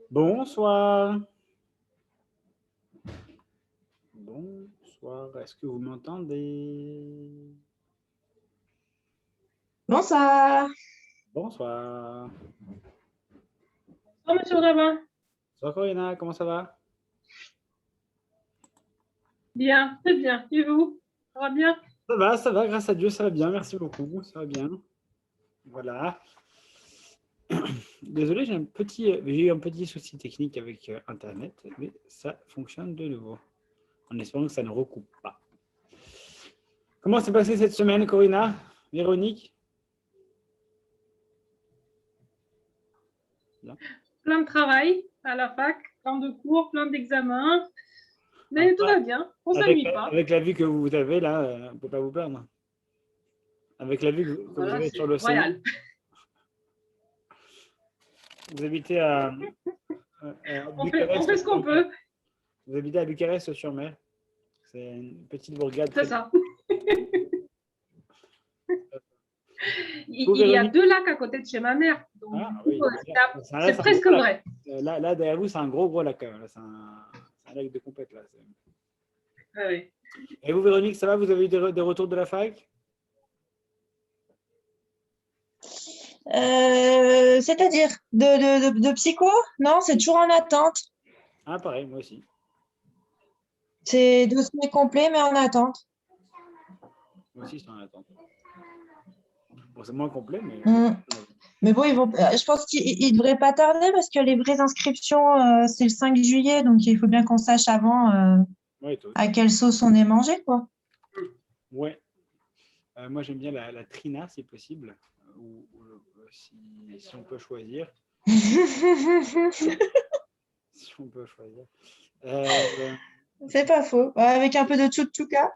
Bonsoir. Bonsoir. Est-ce que vous m'entendez? Bonsoir. Bonsoir. Bonjour, monsieur Rabbin. Bonsoir Corinna, comment ça va? Bien, très bien. Et vous? Ça va bien? Ça va, grâce à Dieu, ça va bien, merci beaucoup, ça va bien. Voilà. Désolé, j'ai eu un petit souci technique avec Internet, mais ça fonctionne de nouveau. En espérant que ça ne recoupe pas. Comment s'est passée cette semaine, Corinna? Véronique? Bien. Plein de travail à la fac, plein de cours, plein d'examens. Mais tout va bien, on ne s'ennuie pas. Avec la vue que vous avez là, on ne peut pas vous perdre. Avec la vue que vous avez sur l'océan. Royal. Vous habitez à Bucarest. On fait ce qu'on peut. Vous habitez à Bucarest-sur-Mer. C'est une petite bourgade. C'est ça. Il y a 2 lacs à côté de chez ma mère. Donc, oui. C'est presque vrai. Là, derrière vous, c'est un gros lac. C'est un lac de compète. Là. Oui. Et vous, Véronique, ça va? Vous avez eu des retours de la fac? C'est-à-dire de psycho? Non, c'est toujours en attente. Ah, pareil, moi aussi. C'est dossier complet, mais en attente. Moi aussi, je suis en attente. Bon, c'est moins complet, mais... Mais bon, je pense qu'ils ne devraient pas tarder parce que les vraies inscriptions, c'est le 5 juillet. Donc, il faut bien qu'on sache avant à quelle sauce on est mangé, quoi. Ouais. Moi, j'aime bien la Trina, si possible. Ou si on peut choisir. Si on peut choisir. C'est pas faux. Ouais, avec un peu de tchouktchouka.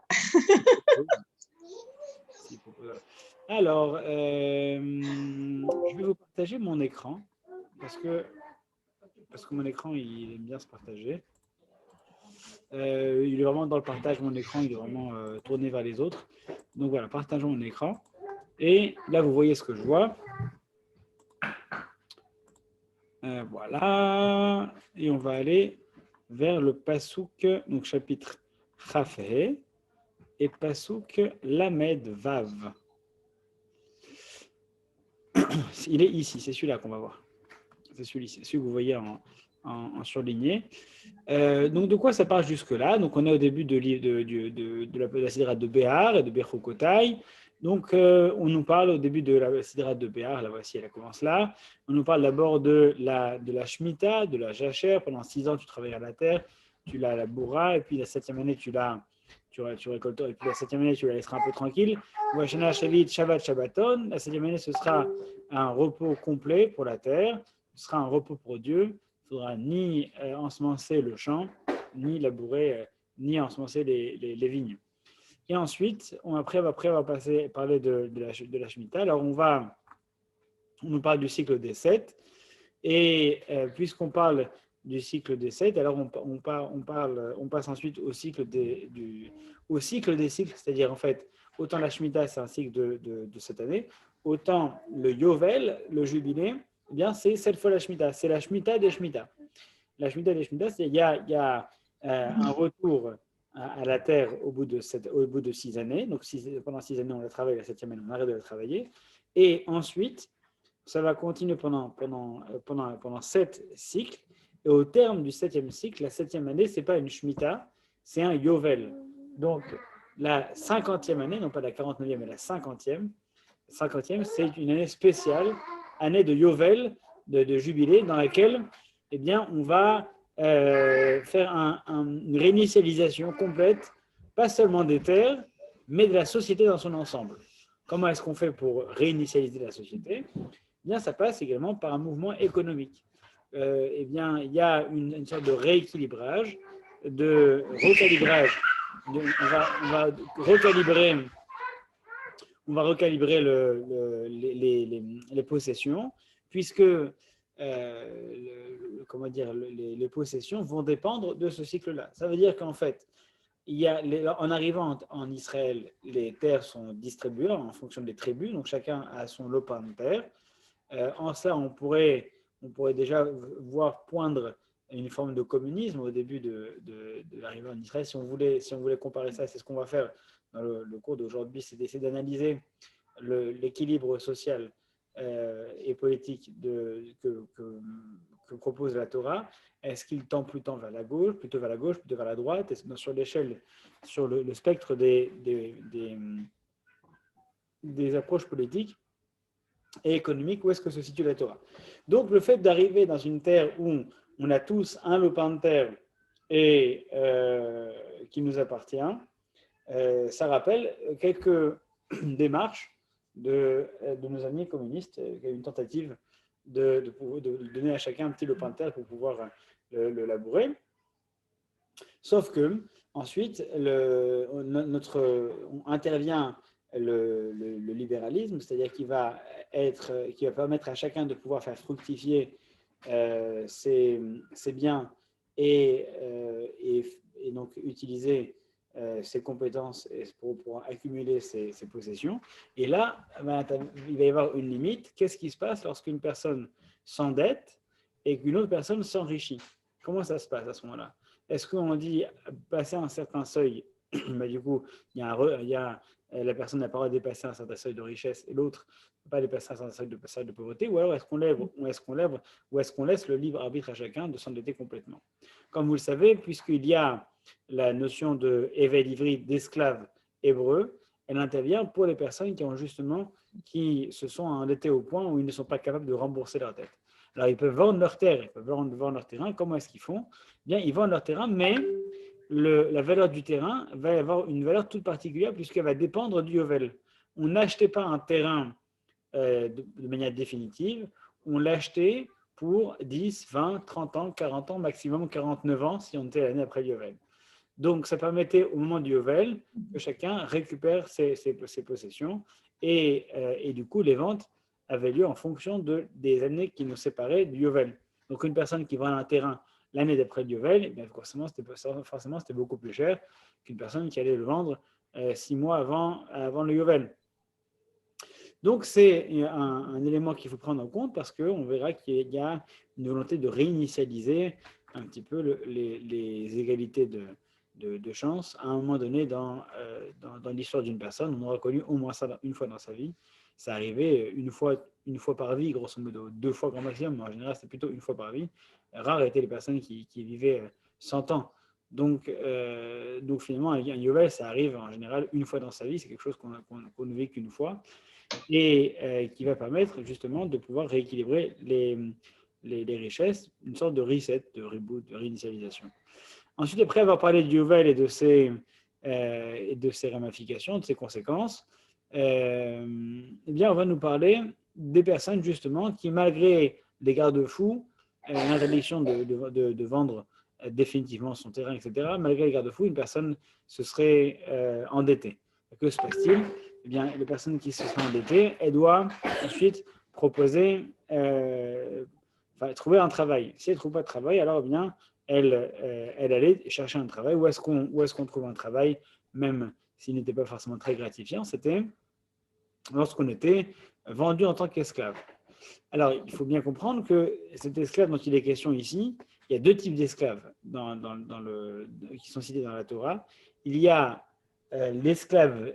Alors, je vais vous partager mon écran parce que mon écran, il aime bien se partager. Il est vraiment dans le partage, mon écran, il est vraiment tourné vers les autres. Donc voilà, partageons mon écran. Et là, vous voyez ce que je vois. Voilà. Et on va aller vers le Passouk, donc chapitre Chafé, et Passouk Lamed Vav. Il est ici, c'est celui-là qu'on va voir. C'est celui-ci, celui que vous voyez en surligné. Donc de quoi ça parle jusque-là? Donc on est au début de la Sidrate de Béhar et de Bechokotai. Donc on nous parle au début de la Sidrate de Béhar, la voici, elle commence là. On nous parle d'abord de la Shemitah, de la Jachère. Pendant 6 ans, tu travailles à la terre, tu la labouras, et puis la 7e année, tu récoltes, et puis la 7e année, tu la laisseras un peu tranquille. Vashana Shavit Shabbat Shabbaton. La 7e année, ce sera un repos complet pour la terre. Ce sera un repos pour Dieu. Il ne faudra ni ensemencer le champ, ni labourer, ni ensemencer les vignes. Et ensuite, après, on va parler de la Shemitah. Alors, on nous parle du cycle des 7. Et puisqu'on parle du cycle des 7, alors on passe ensuite au cycle des cycles, c'est-à-dire en fait, autant la Shemitah, c'est un cycle de cette année, autant le Yovel, le jubilé, eh bien, c'est cette fois la Shemitah. C'est la Shemitah des Shemitah. La Shemitah des Shemitah, c'est il y a un retour à la terre au bout de 6 années. Donc, pendant 6 années, on la travaille, la 7e année, on arrête de la travailler. Et ensuite, ça va continuer pendant 7 cycles. Et au terme du 7e cycle, la 7e année, ce n'est pas une Shemitah, c'est un Yovel. Donc, la 50e année, non pas la 49e, mais la 50e, c'est une année spéciale, année de Yovel, de jubilé, dans laquelle eh bien, on va faire une réinitialisation complète, pas seulement des terres, mais de la société dans son ensemble. Comment est-ce qu'on fait pour réinitialiser la société? Eh bien, ça passe également par un mouvement économique. Eh bien, il y a une sorte de rééquilibrage, de recalibrage. On va recalibrer les possessions, puisque les possessions vont dépendre de ce cycle-là. Ça veut dire qu'en fait, en arrivant en Israël, les terres sont distribuées en fonction des tribus, donc chacun a son lopin de terre. En ça, on pourrait déjà voir poindre une forme de communisme au début de l'arrivée en Israël. Si on voulait comparer ça, c'est ce qu'on va faire dans le cours d'aujourd'hui, c'est d'essayer d'analyser l'équilibre social et politique que propose la Torah. Est-ce qu'il tend plutôt vers la gauche, plutôt vers la droite? Sur l'échelle, sur le spectre des approches politiques et économiques, où est-ce que se situe la Torah? Donc, le fait d'arriver dans une terre où on a tous un lopin de terre et qui nous appartient, ça rappelle quelques démarches de nos amis communistes, qui a une tentative de donner à chacun un petit lopin de terre pour pouvoir le labourer. Sauf que ensuite, intervient le libéralisme, c'est-à-dire qu'il va permettre à chacun de pouvoir faire fructifier ses biens et donc utiliser ses compétences pour accumuler ses possessions. Et là, il va y avoir une limite. Qu'est-ce qui se passe lorsqu'une personne s'endette et qu'une autre personne s'enrichit? Comment ça se passe à ce moment-là? Est-ce qu'on dit passer un certain seuil, du coup, la personne n'a pas le droit de dépasser un certain seuil de richesse et l'autre ne peut pas dépasser un certain seuil de pauvreté, ou alors est-ce qu'on laisse le libre arbitre à chacun de s'endetter complètement? Comme vous le savez, puisqu'il y a la notion de évêque ivri, d'esclave hébreu, elle intervient pour les personnes qui se sont endettées au point où ils ne sont pas capables de rembourser leur dette. Alors, ils peuvent vendre leur terre, ils peuvent vendre leur terrain. Comment est-ce qu'ils font? Bien, ils vendent leur terrain, mais la valeur du terrain va avoir une valeur toute particulière puisqu'elle va dépendre du yovel. On n'achetait pas un terrain de manière définitive, on l'achetait pour 10, 20, 30 ans, 40 ans, maximum 49 ans si on était l'année après le yovel. Donc, ça permettait au moment du yovel que chacun récupère ses possessions et du coup, les ventes avaient lieu en fonction des années qui nous séparaient du yovel. Donc, une personne qui vend un terrain l'année d'après le yovel, eh bien, forcément, c'était beaucoup plus cher qu'une personne qui allait le vendre 6 mois avant le yovel. Donc, c'est un élément qu'il faut prendre en compte parce qu'on verra qu'il y a une volonté de réinitialiser un petit peu les égalités de chance à un moment donné dans l'histoire d'une personne. On aura connu au moins ça une fois dans sa vie. Ça arrivait une fois par vie, grosso modo, 2 fois grand maximum, mais en général, c'était plutôt une fois par vie. Rares étaient les personnes qui vivaient 100 ans. Donc finalement, un yovel, ça arrive en général une fois dans sa vie. C'est quelque chose qu'on ne vit qu'une fois et qui va permettre justement de pouvoir rééquilibrer les richesses, une sorte de reset, de reboot, de réinitialisation. Ensuite, après avoir parlé du yovel et de ses ramifications, de ses conséquences, eh bien, on va nous parler des personnes justement qui, malgré les garde-fous, l'interdiction de vendre définitivement son terrain, etc., malgré les garde-fous, une personne se serait endettée. Que se passe-t-il? Eh bien, les personnes qui se sont endettées, elles doivent ensuite proposer, trouver un travail. Si elles ne trouvent pas de travail, alors bien, elle allait chercher un travail. Où est-ce qu'on trouve un travail, même s'il n'était pas forcément très gratifiant? C'était lorsqu'on était vendu en tant qu'esclave. Alors, il faut bien comprendre que cet esclave dont il est question ici, il y a 2 types d'esclaves qui sont cités dans la Torah. Il y a l'esclave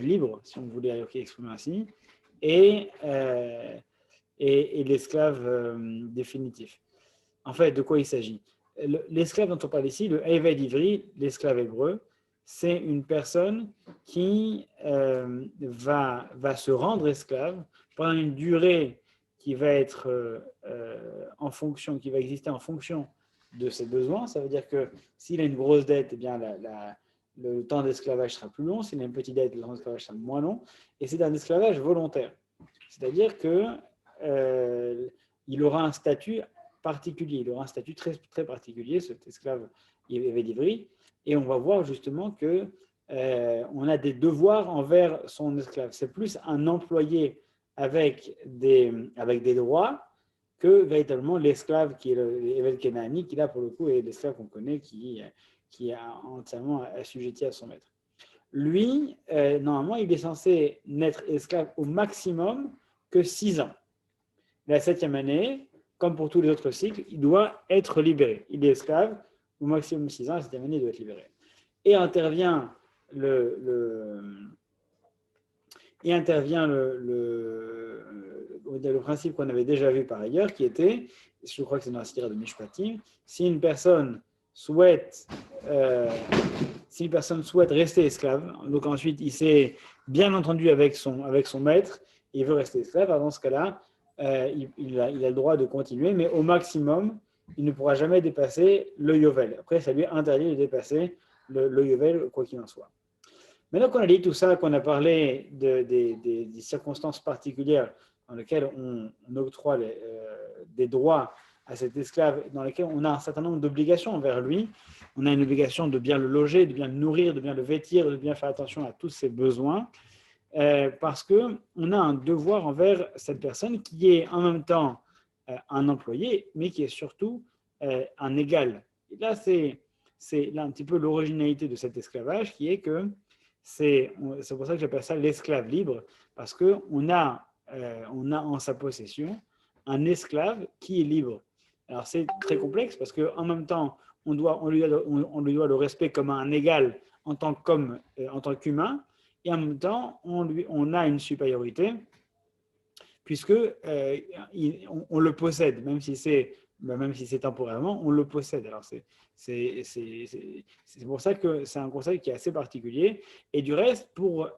libre, si on voulait exprimer ainsi, et l'esclave définitif. En fait, de quoi il s'agit? L'esclave dont on parle ici, le évêque ivri, l'esclave hébreu, c'est une personne qui va se rendre esclave pendant une durée qui va être qui va exister en fonction de ses besoins. Ça veut dire que s'il a une grosse dette, eh bien le temps d'esclavage sera plus long. S'il a une petite dette, le temps d'esclavage sera moins long. Et c'est un esclavage volontaire. C'est-à-dire que il aura un statut particulier. Il aura un statut très, très particulier, cet esclave évêque ivri. Et on va voir justement que on a des devoirs envers son esclave. C'est plus un employé avec des droits que véritablement l'esclave qui est l'évêque Kénaani, qui là pour le coup est l'esclave qu'on connaît, qui est entièrement assujetti à son maître. Lui, normalement, il est censé n'être esclave au maximum que 6 ans. la 7e année, comme pour tous les autres cycles, il doit être libéré. Il est esclave, au maximum 6 ans, la 7e année, il doit être libéré. Et intervient le principe qu'on avait déjà vu par ailleurs, qui était, je crois que c'est dans la Sidra de Mishpatim, si une personne souhaite rester esclave, donc ensuite il s'est bien entendu avec son maître, il veut rester esclave, alors dans ce cas-là, il a le droit de continuer, mais au maximum, il ne pourra jamais dépasser le Yovel. Après, ça lui interdit de dépasser le Yovel, quoi qu'il en soit. Maintenant qu'on a dit tout ça, qu'on a parlé des circonstances particulières dans lesquelles on octroie des droits à cet esclave, dans lesquelles on a un certain nombre d'obligations envers lui, on a une obligation de bien le loger, de bien le nourrir, de bien le vêtir, de bien faire attention à tous ses besoins, parce qu'on a un devoir envers cette personne qui est en même temps un employé, mais qui est surtout un égal. Et là, c'est là un petit peu l'originalité de cet esclavage, qui est que c'est pour ça que j'appelle ça l'esclave libre, parce qu'on a en sa possession un esclave qui est libre. Alors c'est très complexe parce qu'en même temps, on lui doit le respect comme un égal en tant qu'humain, et en même temps, on a une supériorité, puisque on le possède, même si c'est temporairement, on le possède. Alors c'est pour ça que c'est un concept qui est assez particulier. Et du reste, pour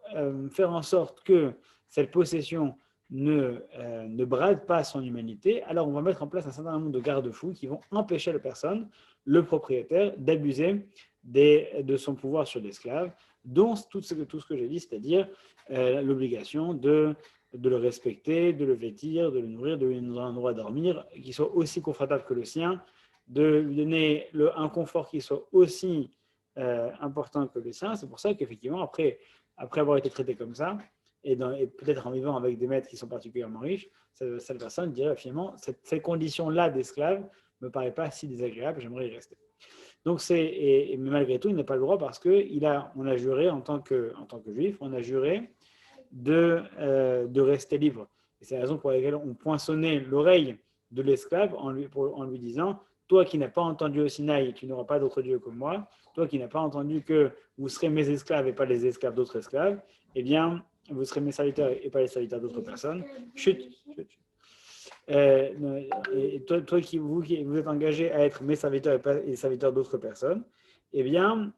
faire en sorte que cette possession ne brade pas son humanité, alors on va mettre en place un certain nombre de garde-fous qui vont empêcher la personne, le propriétaire, d'abuser de son pouvoir sur l'esclave, dont tout ce que j'ai dit, c'est-à-dire l'obligation de le respecter, de le vêtir, de le nourrir, de lui donner un endroit à dormir qui soit aussi confortable que le sien, de lui donner un confort qui soit aussi important que le sien. C'est pour ça qu'effectivement, après avoir été traité comme ça, et peut-être en vivant avec des maîtres qui sont particulièrement riches, cette personne dirait finalement, cette condition-là d'esclave ne me paraît pas si désagréable, j'aimerais y rester. Donc mais malgré tout, il n'a pas le droit parce qu'on a juré en tant que juif, on a juré de rester libre. Et c'est la raison pour laquelle on poinçonnait l'oreille de l'esclave en lui disant « Toi qui n'as pas entendu au Sinaï, tu n'auras pas d'autre Dieu que moi. Toi qui n'as pas entendu que vous serez mes esclaves et pas les esclaves d'autres esclaves, eh bien, vous serez mes serviteurs et pas les serviteurs d'autres personnes. Chut. Et toi qui vous êtes engagé à être mes serviteurs et pas les serviteurs d'autres personnes, eh bien,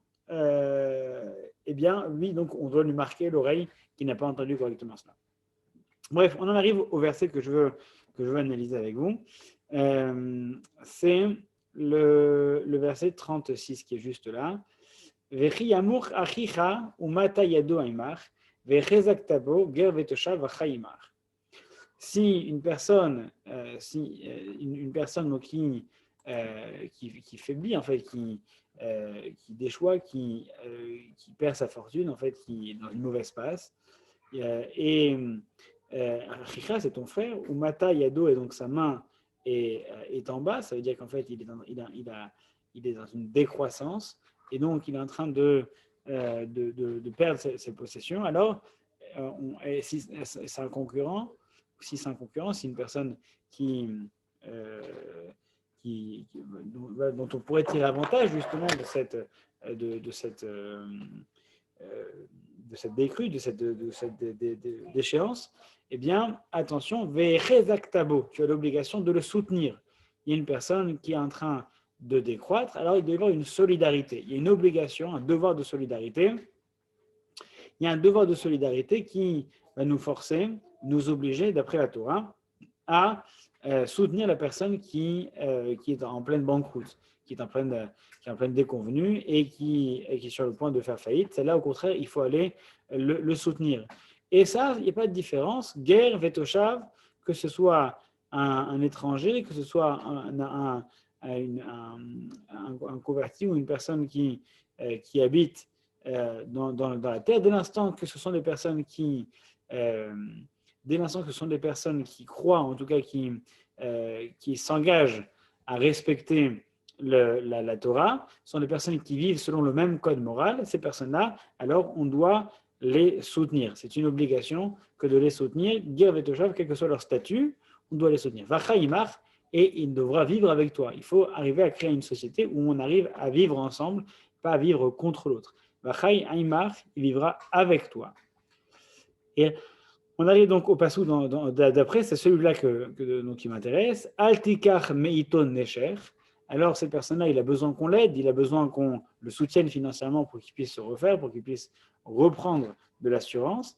lui, donc, on doit lui marquer l'oreille qui n'a pas entendu correctement cela. Bref, on en arrive au verset que je veux analyser avec vous. C'est le verset 36 qui est juste là. Vechi yamur achicha umata yado aimar vechezaktabo ger vetoshav vachayimar. Si une personne, une personne qui faiblit, en fait, qui déchoit, qui perd sa fortune, en fait, qui est dans une mauvaise passe, et Achicha, c'est ton frère, ou Mata Yado, et donc sa main est en bas, ça veut dire qu'en fait, il est dans une décroissance, et donc il est en train de perdre ses possessions. Alors, si c'est un concurrent, si c'est une personne dont on pourrait tirer avantage justement de cette décrue, de cette déchéance, eh bien, attention, ve'chezaktabo, tu as l'obligation de le soutenir. Il y a une personne qui est en train de décroître, alors il doit y avoir une solidarité. Il y a une obligation, un devoir de solidarité. Il y a un devoir de solidarité qui va nous forcer, nous obliger, d'après la Torah, à soutenir la personne qui est en pleine banqueroute, qui est en pleine déconvenue et qui est sur le point de faire faillite. Celle-là, au contraire, il faut aller le soutenir. Et ça, il n'y a pas de différence. Guerre, vetoshav, que ce soit un étranger, que ce soit un converti ou une personne qui habite dans la terre, dès l'instant que ce sont des personnes qui croient, en tout cas qui s'engagent à respecter la Torah, sont des personnes qui vivent selon le même code moral, ces personnes-là, alors on doit les soutenir. C'est une obligation que de les soutenir, guerre vetoshav, quel que soit leur statut, on doit les soutenir. Vachaimach, et il devra vivre avec toi. Il faut arriver à créer une société où on arrive à vivre ensemble, pas à vivre contre l'autre. Vachaimach, il vivra avec toi. Et on arrive donc au passage d'après, c'est celui-là qui m'intéresse. Altikach meiton necher. Alors, cette personne-là, il a besoin qu'on l'aide, il a besoin qu'on le soutienne financièrement pour qu'il puisse se refaire, pour qu'il puisse reprendre de l'assurance.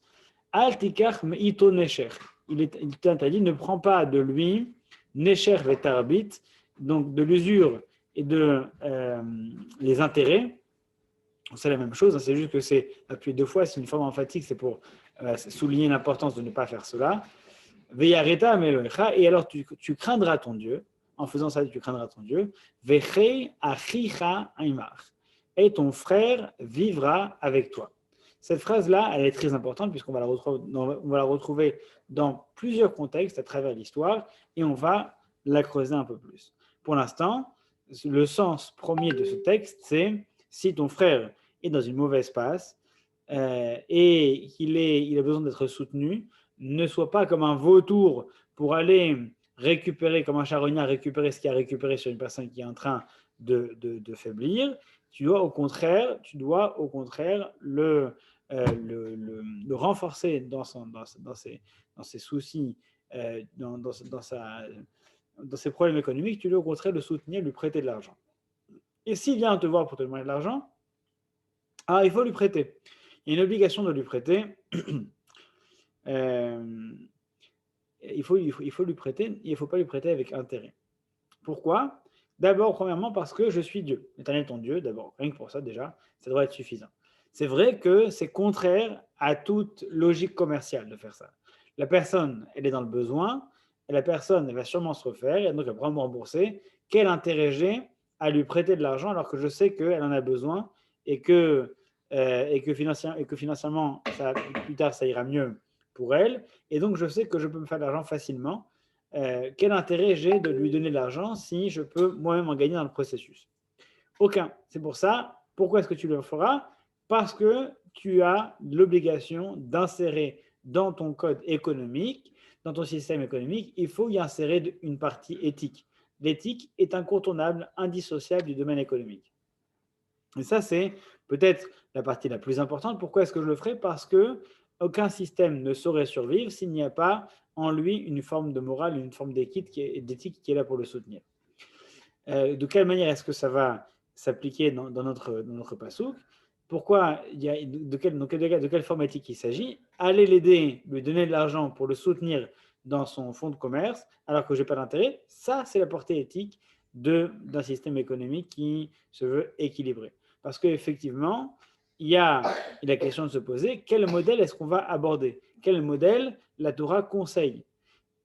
Altikach meiton necher. Il t'interdit, ne prends pas de lui, necher vetarbit, donc de l'usure et de les intérêts. C'est la même chose, c'est juste que c'est appuyé 2 fois, c'est une forme emphatique, c'est pour souligner l'importance de ne pas faire cela. Veyareta meloecha, et alors tu craindras ton Dieu. En faisant ça, tu craindras ton Dieu. Vechei achicha aimar, et ton frère vivra avec toi. Cette phrase-là, elle est très importante puisqu'on va la retrouver dans plusieurs contextes à travers l'histoire et on va la creuser un peu plus. Pour l'instant, le sens premier de ce texte, c'est si ton frère est dans une mauvaise passe et il a besoin d'être soutenu, ne sois pas comme un vautour pour aller récupérer, comme un charognard, récupérer ce qu'il a récupéré sur une personne qui est en train de faiblir. Tu dois au contraire le renforcer dans ses soucis, dans ses problèmes économiques. Tu dois au contraire le soutenir, lui prêter de l'argent. Et s'il vient te voir pour te demander de l'argent, alors il faut lui prêter. Il y a une obligation de lui prêter. Il faut lui prêter, il ne faut pas lui prêter avec intérêt. Pourquoi ? D'abord, premièrement, parce que je suis Dieu. L'Éternel ton Dieu, d'abord, rien que pour ça déjà, ça devrait être suffisant. C'est vrai que c'est contraire à toute logique commerciale de faire ça. La personne, elle est dans le besoin, et la personne, elle va sûrement se refaire, et donc elle va me rembourser. Quel intérêt j'ai à lui prêter de l'argent alors que je sais qu'elle en a besoin et que financièrement, plus tard, ça ira mieux pour elle, et donc je sais que je peux me faire de l'argent facilement. Quel intérêt j'ai de lui donner de l'argent si je peux moi-même en gagner dans le processus ? Aucun. C'est pour ça, pourquoi est-ce que tu le feras ? Parce que tu as l'obligation d'insérer dans ton code économique, dans ton système économique, il faut y insérer une partie éthique. L'éthique est incontournable, indissociable du domaine économique. Et ça, c'est peut-être la partie la plus importante. Pourquoi est-ce que je le ferai ? Parce que aucun système ne saurait survivre s'il n'y a pas en lui une forme de morale, une forme d'éthique qui est là pour le soutenir. De quelle manière est-ce que ça va s'appliquer dans notre pasouk ? Pourquoi de quelle forme éthique il s'agit ? Aller l'aider, lui donner de l'argent pour le soutenir dans son fonds de commerce, alors que je n'ai pas d'intérêt, ça c'est la portée éthique d'un système économique qui se veut équilibré. Parce qu'effectivement, il y a la question de se poser, quel modèle est-ce qu'on va aborder ? Quel modèle la Torah conseille ?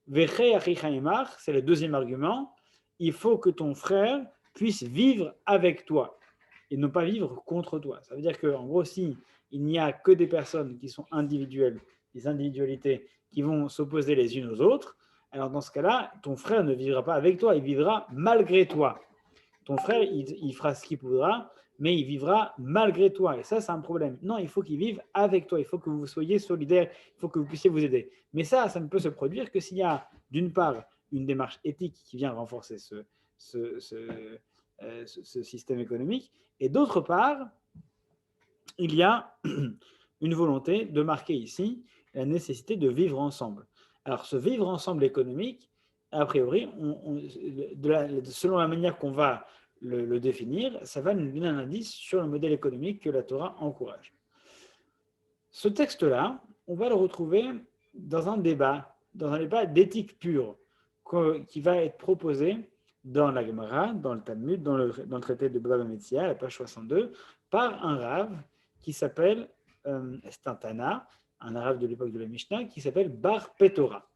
Vechei achicha imach, c'est le deuxième argument, il faut que ton frère puisse vivre avec toi et ne pas vivre contre toi. Ça veut dire qu'en gros, si il n'y a que des personnes qui sont individuelles, des individualités qui vont s'opposer les unes aux autres, alors dans ce cas-là, ton frère ne vivra pas avec toi, il vivra malgré toi. Ton frère, il fera ce qu'il pourra, mais il vivra malgré toi. Et ça, c'est un problème. Non, il faut qu'il vive avec toi. Il faut que vous soyez solidaires. Il faut que vous puissiez vous aider. Mais ça ne peut se produire que s'il y a, d'une part, une démarche éthique qui vient renforcer ce système économique. Et d'autre part, il y a une volonté de marquer ici la nécessité de vivre ensemble. Alors, ce vivre ensemble économique, a priori, selon la manière qu'on va le définir, ça va nous donner un indice sur le modèle économique que la Torah encourage. Ce texte-là, on va le retrouver dans un débat d'éthique pure qui va être proposé dans la Gemara, dans le Talmud, dans le traité de Baba Metzia, à la page 62, par un rave qui s'appelle, c'est un Tana, un arabe de l'époque de la Mishnah, qui s'appelle Bar Petora.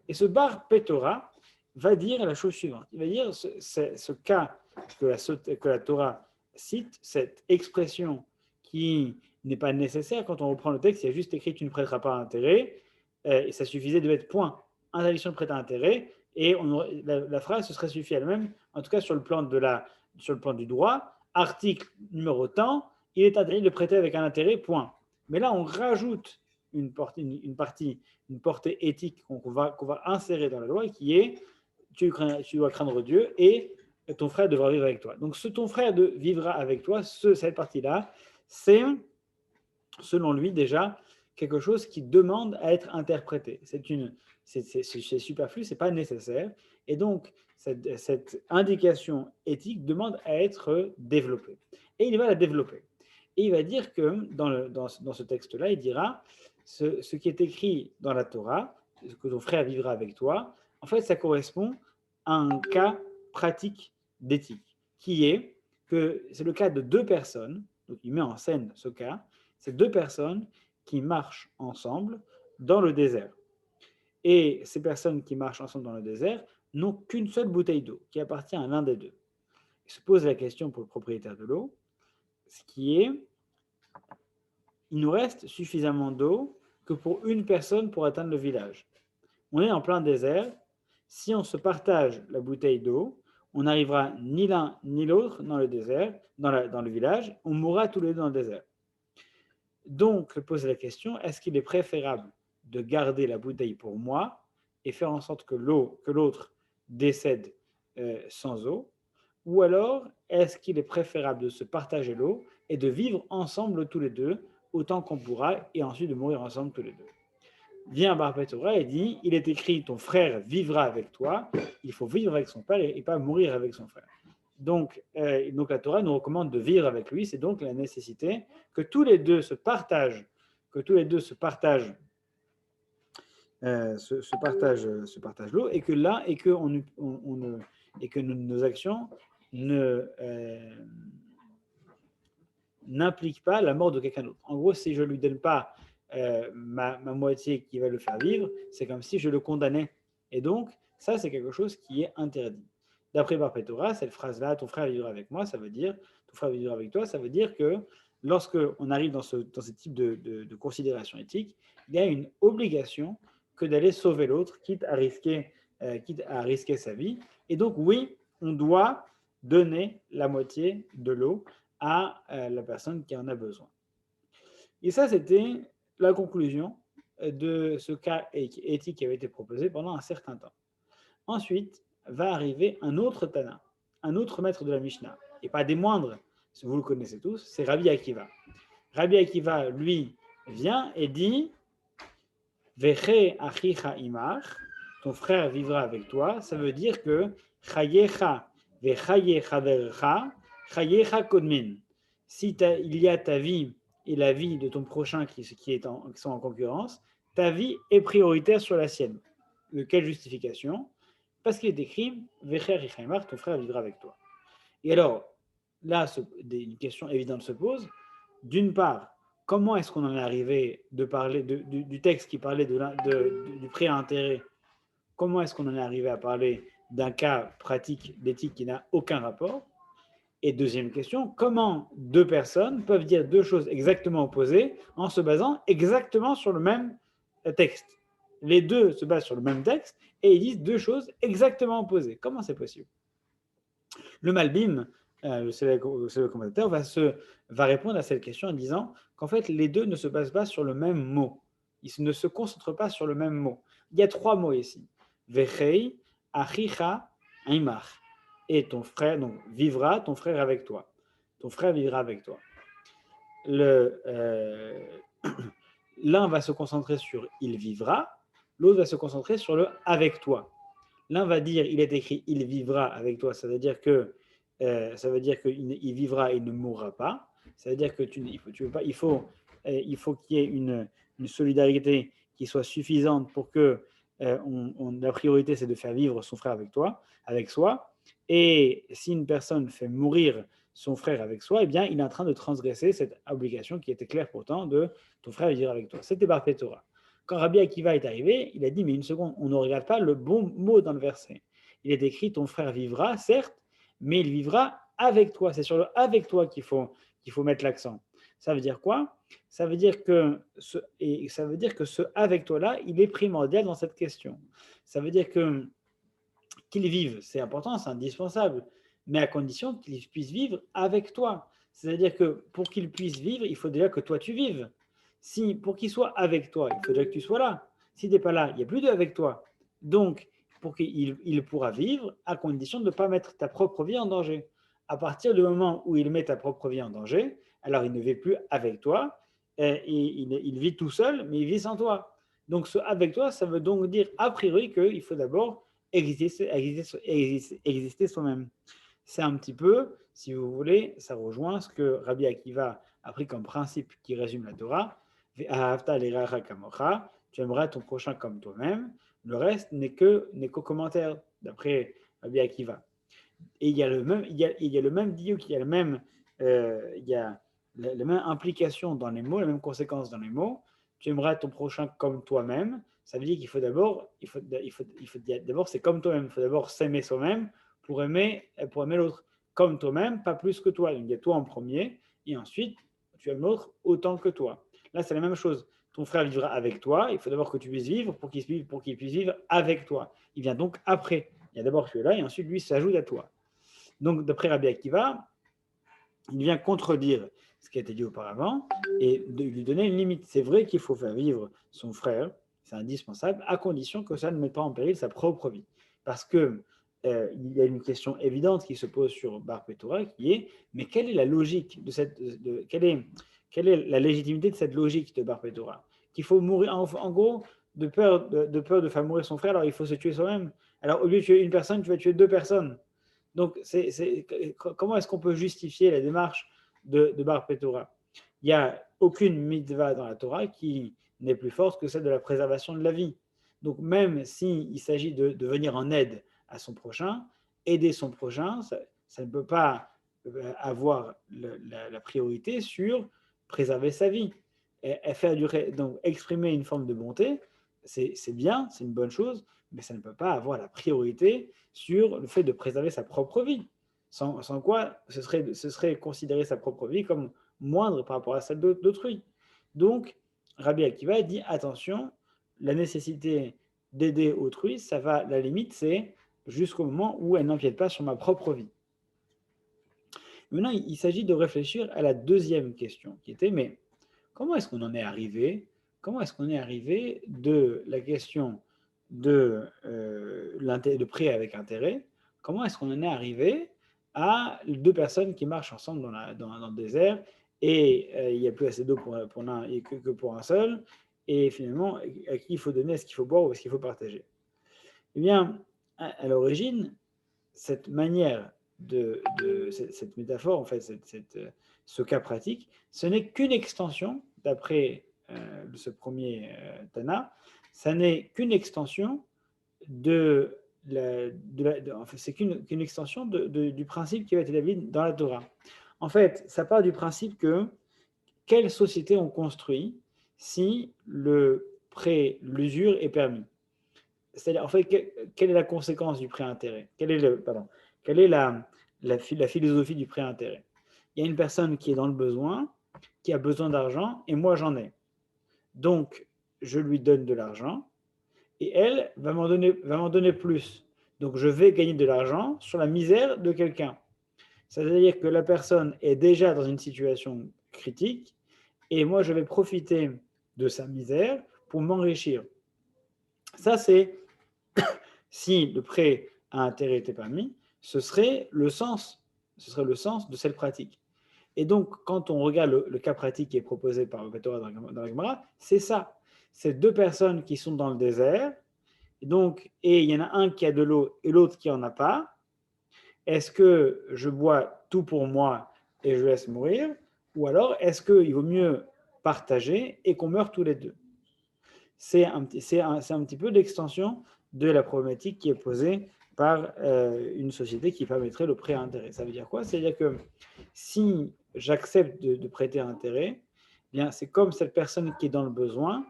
Et ce Bar Petora va dire la chose suivante. Il va dire ce cas que la Torah cite, cette expression qui n'est pas nécessaire. Quand on reprend le texte, il y a juste écrit « tu ne prêteras pas intérêt » et ça suffisait de mettre point, interdiction de prêter intérêt, et la phrase se serait suffi elle-même, en tout cas sur le plan du droit, article numéro tant, il est interdit de prêter avec un intérêt, point. Mais là, on rajoute une portée éthique qu'on va insérer dans la loi, qui est tu dois craindre Dieu et ton frère devra vivre avec toi. Donc, ton frère vivra avec toi, cette partie-là, c'est, selon lui, déjà, quelque chose qui demande à être interprété. C'est superflu, ce n'est pas nécessaire. Et donc, cette indication éthique demande à être développée. Et il va la développer. Et il va dire que dans ce texte-là, il dira ce qui est écrit dans la Torah, que ton frère vivra avec toi, en fait, ça correspond à un cas pratique d'éthique, qui est que c'est le cas de deux personnes, donc il met en scène ce cas, c'est deux personnes qui marchent ensemble dans le désert. Et ces personnes qui marchent ensemble dans le désert n'ont qu'une seule bouteille d'eau qui appartient à l'un des deux. Il se pose la question pour le propriétaire de l'eau, ce qui est, il nous reste suffisamment d'eau que pour une personne pour atteindre le village. On est en plein désert. Si on se partage la bouteille d'eau, on n'arrivera ni l'un ni l'autre dans le désert, dans le village. On mourra tous les deux dans le désert. Donc, pose la question, est-ce qu'il est préférable de garder la bouteille pour moi et faire en sorte que l'autre décède sans eau, ou alors est-ce qu'il est préférable de se partager l'eau et de vivre ensemble tous les deux autant qu'on pourra et ensuite de mourir ensemble tous les deux. Vient Bar Torah et dit, il est écrit ton frère vivra avec toi, il faut vivre avec son père et pas mourir avec son frère. Donc la Torah nous recommande de vivre avec lui, c'est donc la nécessité que tous les deux se partagent, se partagent l'eau et que nos actions n'impliquent pas la mort de quelqu'un d'autre. En gros, si je ne lui donne pas ma moitié qui va le faire vivre, c'est comme si je le condamnais. Et donc, ça, c'est quelque chose qui est interdit. D'après Bar Torah, cette phrase-là, ton frère vivra avec moi, ça veut dire, ton frère vivra avec toi, ça veut dire que lorsqu'on arrive dans ce type de considération éthique, il y a une obligation que d'aller sauver l'autre, quitte à risquer sa vie. Et donc, oui, on doit donner la moitié de l'eau à la personne qui en a besoin. Et ça, c'était la conclusion de ce cas éthique qui avait été proposé pendant un certain temps. Ensuite, va arriver un autre Tana, un autre maître de la Mishnah, et pas des moindres, vous le connaissez tous, c'est Rabbi Akiva. Rabbi Akiva, lui, vient et dit Veche achicha imach, ton frère vivra avec toi, ça veut dire que Chayecha vechaye chavercha, Chayecha kodmin. Si il y a ta vie et la vie de ton prochain qui sont en concurrence, ta vie est prioritaire sur la sienne. De quelle justification? Parce qu'il est écrit Vecher Ichaimar, ton frère vivra avec toi. Et alors, là, une question évidente se pose. D'une part, comment est-ce qu'on en est arrivé de parler du texte qui parlait du prêt à intérêt? Comment est-ce qu'on en est arrivé à parler d'un cas pratique d'éthique qui n'a aucun rapport? Et deuxième question, comment deux personnes peuvent dire deux choses exactement opposées en se basant exactement sur le même texte? Les deux se basent sur le même texte et ils disent deux choses exactement opposées. Comment c'est possible? Le Malbim, le célèbre commentateur, va répondre à cette question en disant qu'en fait, les deux ne se basent pas sur le même mot. Ils ne se concentrent pas sur le même mot. Il y a trois mots ici. Vechei, achicha, imach. Et ton frère, donc vivra, ton frère avec toi. Ton frère vivra avec toi. L'un va se concentrer sur il vivra, l'autre va se concentrer sur le avec toi. L'un va dire il est écrit il vivra avec toi, ça veut dire que il vivra et il ne mourra pas. Ça veut dire que il faut qu'il y ait une solidarité qui soit suffisante pour que la priorité c'est de faire vivre son frère avec soi. Et si une personne fait mourir son frère avec soi, eh bien, il est en train de transgresser cette obligation qui était claire pourtant de ton frère vivra avec toi. C'était Bar Torah. Quand Rabbi Akiva est arrivé, il a dit, mais une seconde, on ne regarde pas le bon mot dans le verset. Il est écrit, ton frère vivra, certes, mais il vivra avec toi. C'est sur le avec toi qu'il faut mettre l'accent. Ça veut dire quoi? Ça veut dire que ce avec toi-là, il est primordial dans cette question. Ça veut dire qu'il vive, c'est important, c'est indispensable, mais à condition qu'il puisse vivre avec toi. C'est-à-dire que pour qu'il puisse vivre, il faut déjà que toi tu vives. Pour qu'il soit avec toi, il faut déjà que tu sois là. Si tu n'es pas là, il n'y a plus avec toi. Donc, pour qu'il pourra vivre à condition de ne pas mettre ta propre vie en danger. À partir du moment où il met ta propre vie en danger, alors il ne vit plus avec toi, il vit tout seul, mais il vit sans toi. Donc, ce avec toi, ça veut donc dire a priori qu'il faut d'abord exister soi-même. C'est un petit peu, si vous voulez, ça rejoint ce que Rabbi Akiva a pris comme principe qui résume la Torah. Tu aimeras ton prochain comme toi-même. Le reste n'est qu'au commentaire, d'après Rabbi Akiva. Et il y a le même, il y a le même diouk, il y a la même implication dans les mots, la même conséquence dans les mots. Tu aimeras ton prochain comme toi-même. Ça veut dire qu'il faut d'abord, d'abord c'est comme toi-même. Il faut d'abord s'aimer soi-même pour aimer l'autre comme toi-même, pas plus que toi. Donc il y a toi en premier, et ensuite tu aimes l'autre autant que toi. Là, c'est la même chose. Ton frère vivra avec toi. Il faut d'abord que tu puisses vivre pour qu'il puisse vivre avec toi. Il vient donc après. Il y a d'abord tu es là, et ensuite lui s'ajoute à toi. Donc, d'après Rabbi Akiva, il vient contredire ce qui a été dit auparavant et de lui donner une limite. C'est vrai qu'il faut faire vivre son frère, c'est indispensable, à condition que ça ne mette pas en péril sa propre vie. Parce que il y a une question évidente qui se pose sur Bar Petora, qui est, mais quelle est la logique quelle est la légitimité de cette logique de Bar Petora? Qu'il faut mourir, en gros, de peur de faire mourir son frère, alors il faut se tuer soi-même. Alors au lieu de tuer une personne, tu vas tuer deux personnes. Donc, comment est-ce qu'on peut justifier la démarche de Bar Petora? Il n'y a aucune mitzvah dans la Torah qui n'est plus forte que celle de la préservation de la vie. Donc, même s'il s'agit de venir en aide à son prochain, aider son prochain, ça ne peut pas avoir la priorité sur préserver sa vie. Donc, exprimer une forme de bonté, c'est bien, c'est une bonne chose, mais ça ne peut pas avoir la priorité sur le fait de préserver sa propre vie. Sans quoi, ce serait considérer sa propre vie comme moindre par rapport à celle d'autrui. Donc, Rabbi Akiva dit attention, la nécessité d'aider autrui, ça va, la limite, c'est jusqu'au moment où elle n'empiète pas sur ma propre vie. Maintenant, il s'agit de réfléchir à la deuxième question, qui était, mais comment est-ce qu'on en est arrivé? Comment est-ce qu'on est arrivé de la question de prêt avec intérêt? Comment est-ce qu'on en est arrivé à deux personnes qui marchent ensemble dans le désert et il n'y a plus assez d'eau pour l'un et que pour un seul, et finalement, à qui il faut donner, est-ce qu'il faut boire ou est-ce qu'il faut partager? Eh bien, à l'origine, cette manière cette métaphore, en fait, ce cas pratique, ce n'est qu'une extension, d'après ce premier Tana, ça n'est qu'une extension c'est qu'une extension du principe qui va être établi dans la Torah. En fait, ça part du principe que quelle société on construit si l'usure est permis? C'est-à-dire, en fait, quelle est la conséquence du prêt-intérêt? Quelle est la philosophie du prêt-intérêt? Il y a une personne qui est dans le besoin, qui a besoin d'argent, et moi j'en ai. Donc, je lui donne de l'argent, et elle va m'en donner plus. Donc, je vais gagner de l'argent sur la misère de quelqu'un. C'est-à-dire que la personne est déjà dans une situation critique, et moi je vais profiter de sa misère pour m'enrichir. Ça, c'est si le prêt à intérêt était permis, ce serait le sens de cette pratique. Et donc, quand on regarde le cas pratique qui est proposé par le Torah dans la Gemara, c'est ça. C'est deux personnes qui sont dans le désert, et il y en a un qui a de l'eau et l'autre qui n'en a pas. Est-ce que je bois tout pour moi et je laisse mourir? Ou alors, est-ce qu'il vaut mieux partager et qu'on meure tous les deux? C'est un petit peu l'extension de la problématique qui est posée par une société qui permettrait le prêt à intérêt. Ça veut dire quoi? C'est-à-dire que si j'accepte de prêter à intérêt, eh bien, c'est comme cette personne qui est dans le besoin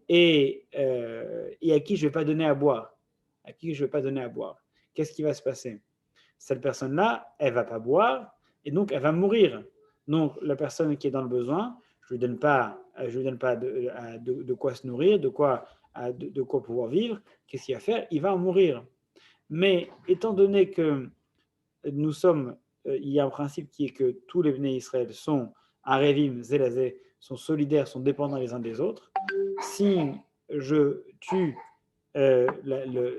et à qui je ne vais pas donner à boire. À qui je ne vais pas donner à boire. Qu'est-ce qui va se passer? Cette personne-là, elle ne va pas boire et donc elle va mourir. Donc la personne qui est dans le besoin, je ne lui donne pas de quoi se nourrir, de quoi pouvoir vivre. Qu'est-ce qu'il va faire? Il va en mourir. Mais étant donné que il y a un principe qui est que tous les Bnei Israël sont Arevim, Zelazé, sont solidaires, sont dépendants les uns des autres. Si je tue,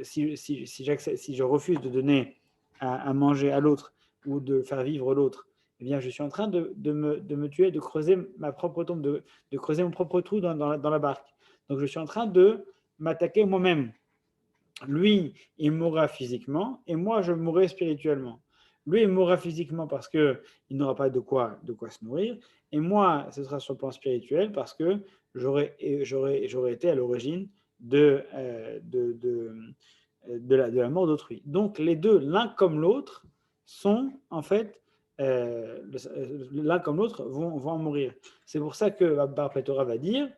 si je refuse de donner à manger à l'autre ou de faire vivre l'autre, eh bien, je suis en train de me tuer, de creuser ma propre tombe, de creuser mon propre trou dans la barque. Donc, je suis en train de m'attaquer moi-même. Lui, il mourra physiquement et moi, je mourrai spirituellement. Lui, il mourra physiquement parce qu'il n'aura pas de quoi se nourrir. Et moi, ce sera sur le plan spirituel parce que j'aurais été à l'origine de la mort d'autrui. Donc, les deux, l'un comme l'autre, sont en fait, l'un comme l'autre vont en mourir. C'est pour ça que Bar Petora va dire,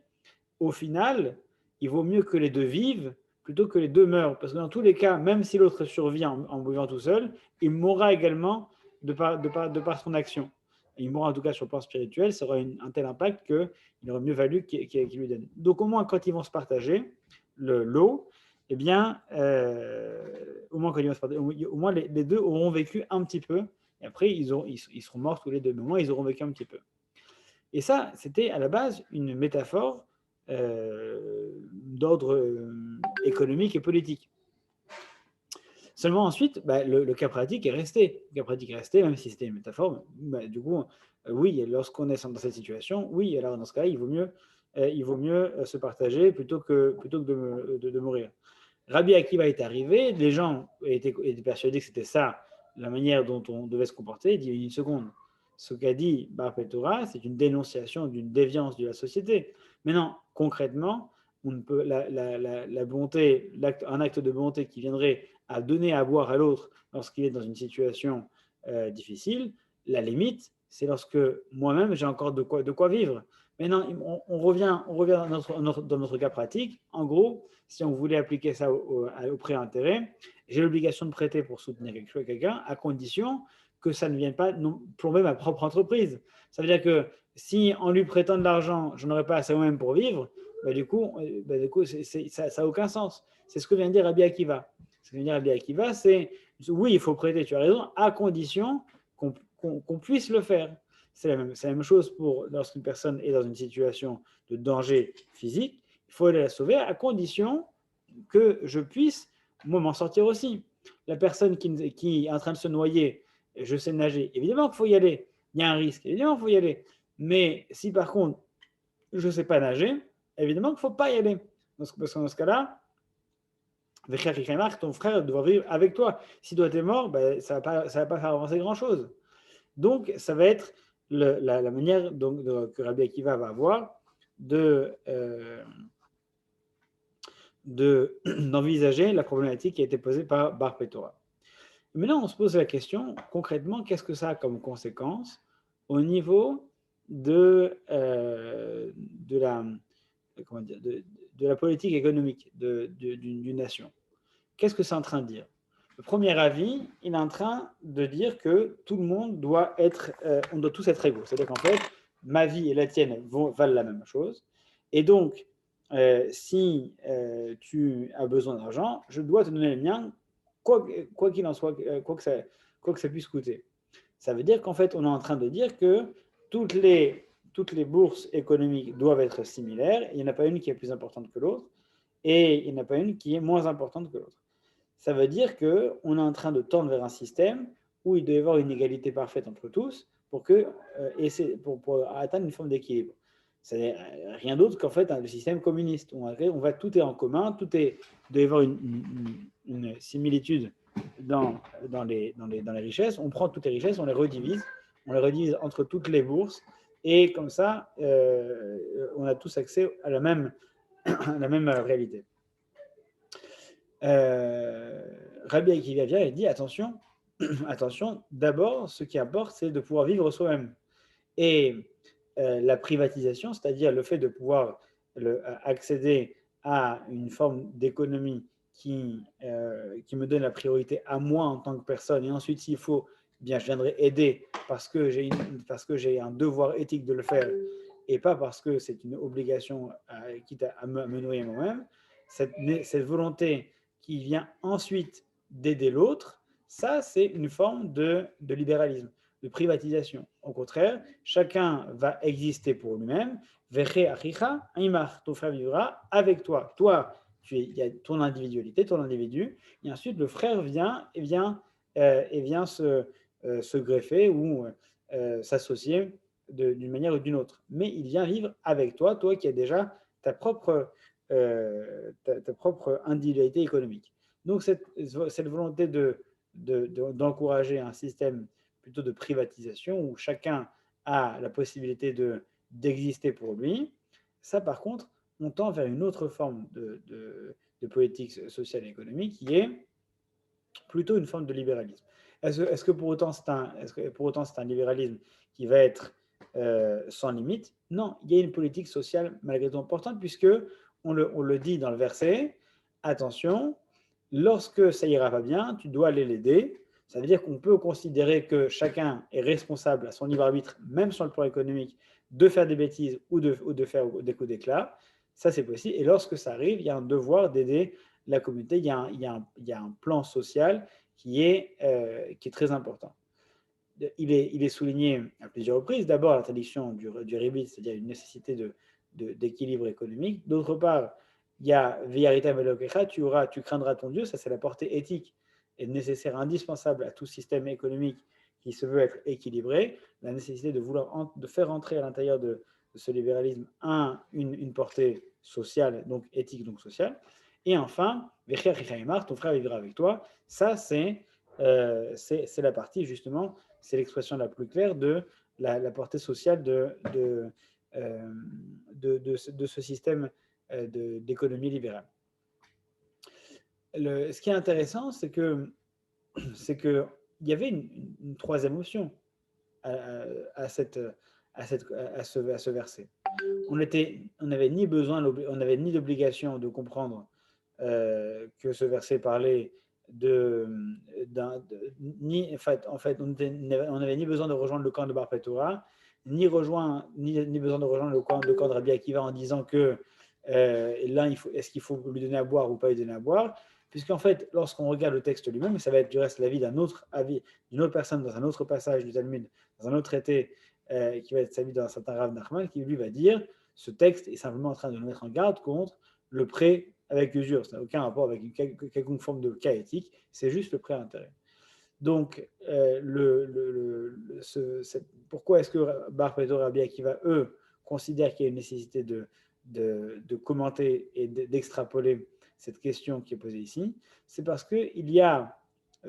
au final, il vaut mieux que les deux vivent plutôt que les deux meurent. Parce que dans tous les cas, même si l'autre survit en vivant tout seul, il mourra également de par son action. Il mourra en tout cas sur le plan spirituel, ça aura un tel impact qu'il aurait mieux valu qu'il lui donne. Donc au moins, quand ils vont se partager l'eau, eh bien, au moins les deux auront vécu un petit peu, et après ils seront morts tous les deux, mais au moins ils auront vécu un petit peu. Et ça, c'était à la base une métaphore d'ordre économique et politique. Seulement ensuite, le cas pratique est resté. Le cas pratique est resté, même si c'était une métaphore. Du coup, oui, lorsqu'on est dans cette situation, oui, alors dans ce cas-là, il vaut mieux se partager plutôt que de mourir. Rabbi Akiva est arrivé, les gens étaient persuadés que c'était ça, la manière dont on devait se comporter. Il dit une seconde. Ce qu'a dit Bar Petora, c'est une dénonciation d'une déviance de la société. Maintenant, concrètement, on ne peut, la bonté, un acte de bonté qui viendrait à donner à boire à l'autre lorsqu'il est dans une situation difficile, la limite, c'est lorsque moi-même j'ai encore de quoi vivre. Maintenant, on revient dans notre cas pratique. En gros, si on voulait appliquer ça au prêt à intérêt, j'ai l'obligation de prêter pour soutenir quelqu'un, à condition que ça ne vienne pas plomber ma propre entreprise. Ça veut dire que si en lui prêtant de l'argent, je n'aurais pas assez moi-même pour vivre, du coup ça n'a aucun sens. C'est ce que vient de dire Rabbi Akiva. Ce que vient de dire Rabbi Akiva, c'est oui, il faut prêter, tu as raison, à condition qu'on puisse le faire. C'est la même chose pour lorsqu'une personne est dans une situation de danger physique, il faut aller la sauver à condition que je puisse moi m'en sortir aussi. La personne qui est en train de se noyer, je sais nager, évidemment qu'il faut y aller. Il y a un risque, évidemment qu'il faut y aller. Mais si par contre, je ne sais pas nager, évidemment qu'il ne faut pas y aller. Parce que dans ce cas-là, ton frère doit vivre avec toi. Si toi tu es mort, ça ne va pas faire avancer grand-chose. Donc, ça va être la manière que Rabbi Akiva va avoir d'envisager la problématique qui a été posée par Bar Petora. Maintenant, on se pose la question, concrètement, qu'est-ce que ça a comme conséquence au niveau de la politique économique d'une nation? Qu'est-ce que c'est en train de dire? Le premier avis, il est en train de dire que tout le monde doit on doit tous être égaux. C'est-à-dire qu'en fait, ma vie et la tienne valent la même chose. Et donc, si tu as besoin d'argent, je dois te donner le mien, quoi qu'il en soit, quoi que ça puisse coûter. Ça veut dire qu'en fait, on est en train de dire que toutes les bourses économiques doivent être similaires. Il n'y en a pas une qui est plus importante que l'autre et il n'y en a pas une qui est moins importante que l'autre. Ça veut dire qu'on est en train de tendre vers un système où il doit y avoir une égalité parfaite entre tous pour atteindre une forme d'équilibre. C'est rien d'autre qu'en fait le système communiste. Tout est en commun, il doit y avoir une similitude dans les richesses. On prend toutes les richesses, on les redivise entre toutes les bourses, et comme ça, on a tous accès à la même réalité. Rabbi Akiva vient et dit attention, d'abord, ce qui importe, c'est de pouvoir vivre soi-même. Et la privatisation, c'est-à-dire le fait de pouvoir accéder à une forme d'économie qui me donne la priorité à moi en tant que personne, et ensuite, s'il faut, bien, je viendrai aider parce que j'ai un devoir éthique de le faire, et pas parce que c'est une obligation quitte à me nourrir moi-même. Cette volonté qui vient ensuite d'aider l'autre, ça, c'est une forme de libéralisme. de privatisation. Au contraire, chacun va exister pour lui-même. Veche achicha imach, ton frère vivra avec toi. Toi, il y a ton individualité, ton individu, et ensuite le frère vient se greffer ou s'associer d'une manière ou d'une autre. Mais il vient vivre avec toi, toi qui as déjà ta propre individualité économique. Donc cette volonté d'encourager un système plutôt de privatisation où chacun a la possibilité d'exister pour lui, ça par contre, on tend vers une autre forme de politique sociale et économique qui est plutôt une forme de libéralisme. Est-ce que pour autant c'est un libéralisme qui va être sans limite? Non, il y a une politique sociale malgré tout importante puisque on le dit dans le verset, attention, lorsque ça ira pas bien, tu dois aller l'aider. Ça veut dire qu'on peut considérer que chacun est responsable à son libre arbitre, même sur le plan économique, de faire des bêtises ou de faire des coups d'éclat. Ça, c'est possible. Et lorsque ça arrive, il y a un devoir d'aider la communauté. Il y a un plan social qui est très important. Il est souligné à plusieurs reprises. D'abord, l'interdiction du ribit, c'est-à-dire une nécessité d'équilibre économique. D'autre part, il y a V'yarita velokecha, tu craindras ton Dieu, ça c'est la portée éthique et nécessaire, indispensable à tout système économique qui se veut être équilibré. La nécessité de faire entrer à l'intérieur de ce libéralisme une portée sociale, donc éthique, donc sociale. Et enfin, ton frère vivra avec toi. Ça, c'est la partie, justement, c'est l'expression la plus claire de la portée sociale de ce système d'économie libérale. Ce qui est intéressant, c'est que il y avait une troisième option à ce verset. On n'avait ni d'obligation de comprendre que ce verset parlait en fait, on n'avait ni besoin de rejoindre le camp de Bar Petora, ni besoin de rejoindre le camp de Rabbi Akiva en disant que l'un, est-ce qu'il faut lui donner à boire ou pas lui donner à boire, puisqu'en fait, lorsqu'on regarde le texte lui-même, et ça va être du reste l'avis d'une autre personne dans un autre passage du Talmud, dans un autre traité, qui va être celui d'un certain Rav Nachman, qui lui va dire, ce texte est simplement en train de nous mettre en garde contre le prêt avec usure. Ça n'a aucun rapport avec une quelconque forme de cas éthique, c'est juste le prêt à intérêt. Donc, pourquoi est-ce que Bar Petora et Rabbi Akiva, eux, considèrent qu'il y a une nécessité de commenter et d'extrapoler cette question qui est posée ici? C'est parce qu'il y a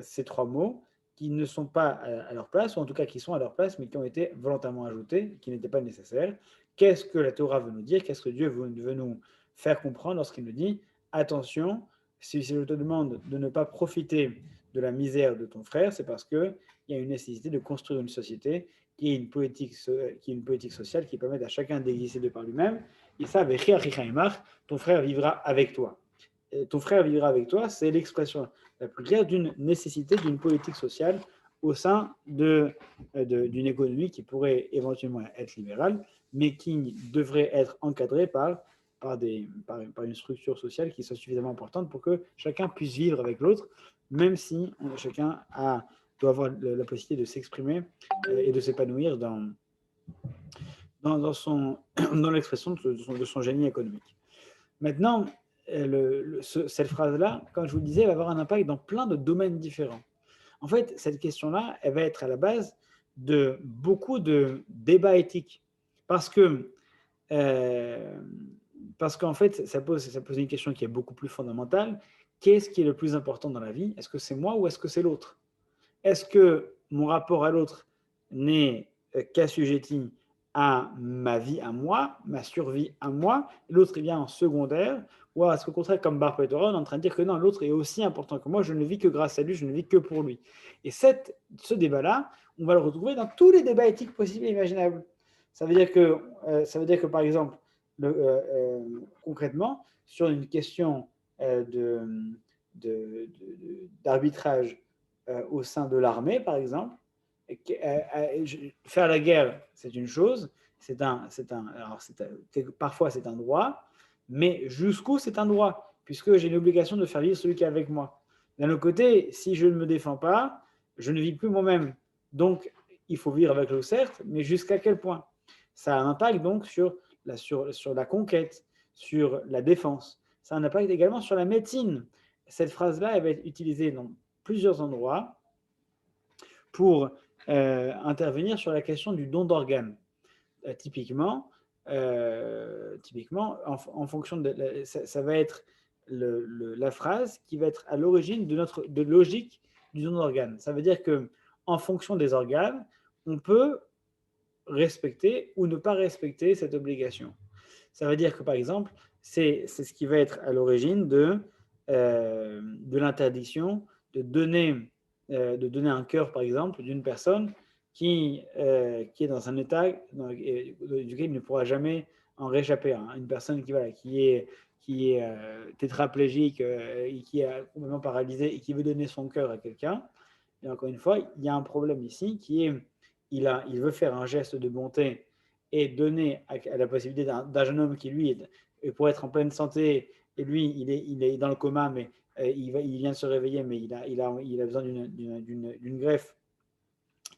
ces trois mots qui ne sont pas à leur place, ou en tout cas qui sont à leur place, mais qui ont été volontairement ajoutés, qui n'étaient pas nécessaires. Qu'est-ce que la Torah veut nous dire? Qu'est-ce que Dieu veut nous faire comprendre lorsqu'il nous dit attention, si je te demande de ne pas profiter de la misère de ton frère, c'est parce qu'il y a une nécessité de construire une société qui est une politique sociale qui permette à chacun d'exister de par lui-même. Et ça, ton frère vivra avec toi. Et ton frère vivra avec toi, c'est l'expression la plus claire d'une nécessité d'une politique sociale au sein d'une économie qui pourrait éventuellement être libérale, mais qui devrait être encadrée par une structure sociale qui soit suffisamment importante pour que chacun puisse vivre avec l'autre, même si chacun doit avoir la possibilité de s'exprimer et de s'épanouir dans l'expression de son génie économique. Maintenant, cette phrase-là, comme je vous le disais, elle va avoir un impact dans plein de domaines différents. En fait, cette question-là, elle va être à la base de beaucoup de débats éthiques, parce qu'en fait, ça pose une question qui est beaucoup plus fondamentale. Qu'est-ce qui est le plus important dans la vie? Est-ce que c'est moi ou est-ce que c'est l'autre? Est-ce que mon rapport à l'autre n'est qu'assujetti à ma vie à moi, ma survie à moi, l'autre vient en secondaire, ou est-ce qu'au contraire, comme Bar Petora, on est en train de dire que non, l'autre est aussi important que moi, je ne vis que grâce à lui, je ne vis que pour lui. Et ce débat-là, on va le retrouver dans tous les débats éthiques possibles et imaginables. Ça veut dire que par exemple, concrètement, sur une question d'arbitrage au sein de l'armée, par exemple, faire la guerre, c'est une chose, parfois c'est un droit, mais jusqu'où c'est un droit, puisque j'ai l'obligation de faire vivre celui qui est avec moi. D'un autre côté, si je ne me défends pas, je ne vis plus moi-même. Donc, il faut vivre avec l'eau, certes, mais jusqu'à quel point? Ça a un impact donc sur la conquête, sur la défense. Ça a un impact également sur la médecine. Cette phrase-là, elle va être utilisée dans plusieurs endroits pour intervenir sur la question du don d'organes. Typiquement, en fonction de ça va être la phrase qui va être à l'origine de logique du don d'organes. Ça veut dire que en fonction des organes, on peut respecter ou ne pas respecter cette obligation. Ça veut dire que, par exemple, c'est ce qui va être à l'origine de l'interdiction de donner un cœur, par exemple, d'une personne qui est dans un état duquel il ne pourra jamais en réchapper. Hein. Une personne qui est tétraplégique et qui est complètement paralysée et qui veut donner son cœur à quelqu'un. Et encore une fois, il y a un problème ici qui est il veut faire un geste de bonté et donner à la possibilité d'un jeune homme qui, lui, pour être en pleine santé, et lui, il est dans le coma, mais il vient de se réveiller, mais il a besoin d'une greffe